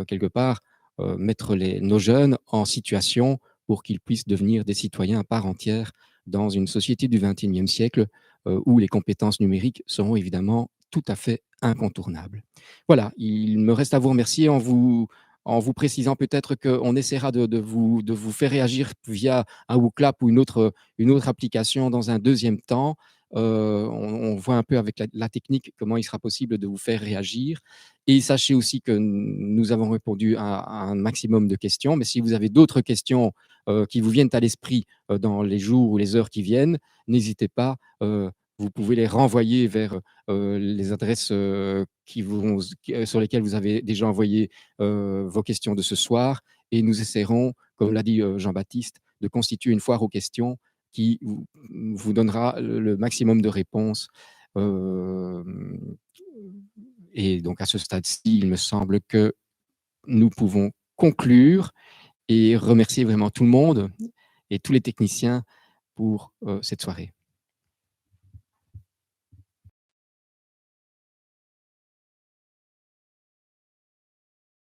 quelque part, mettre nos jeunes en situation pour qu'ils puissent devenir des citoyens à part entière dans une société du XXIe siècle, où les compétences numériques seront évidemment tout à fait incontournables. Voilà, il me reste à vous remercier en vous précisant peut-être qu'on essaiera de vous faire réagir via un WooClap ou une autre application dans un deuxième temps. On voit un peu avec la technique comment il sera possible de vous faire réagir. Et sachez aussi que nous avons répondu à un maximum de questions, mais si vous avez d'autres questions qui vous viennent à l'esprit dans les jours ou les heures qui viennent, n'hésitez pas, vous pouvez les renvoyer vers les adresses sur lesquelles vous avez déjà envoyé vos questions de ce soir et nous essaierons, comme l'a dit Jean-Baptiste, de constituer une foire aux questions qui vous donnera le maximum de réponses. Et donc, à ce stade-ci, il me semble que nous pouvons conclure et remercier vraiment tout le monde et tous les techniciens pour cette soirée.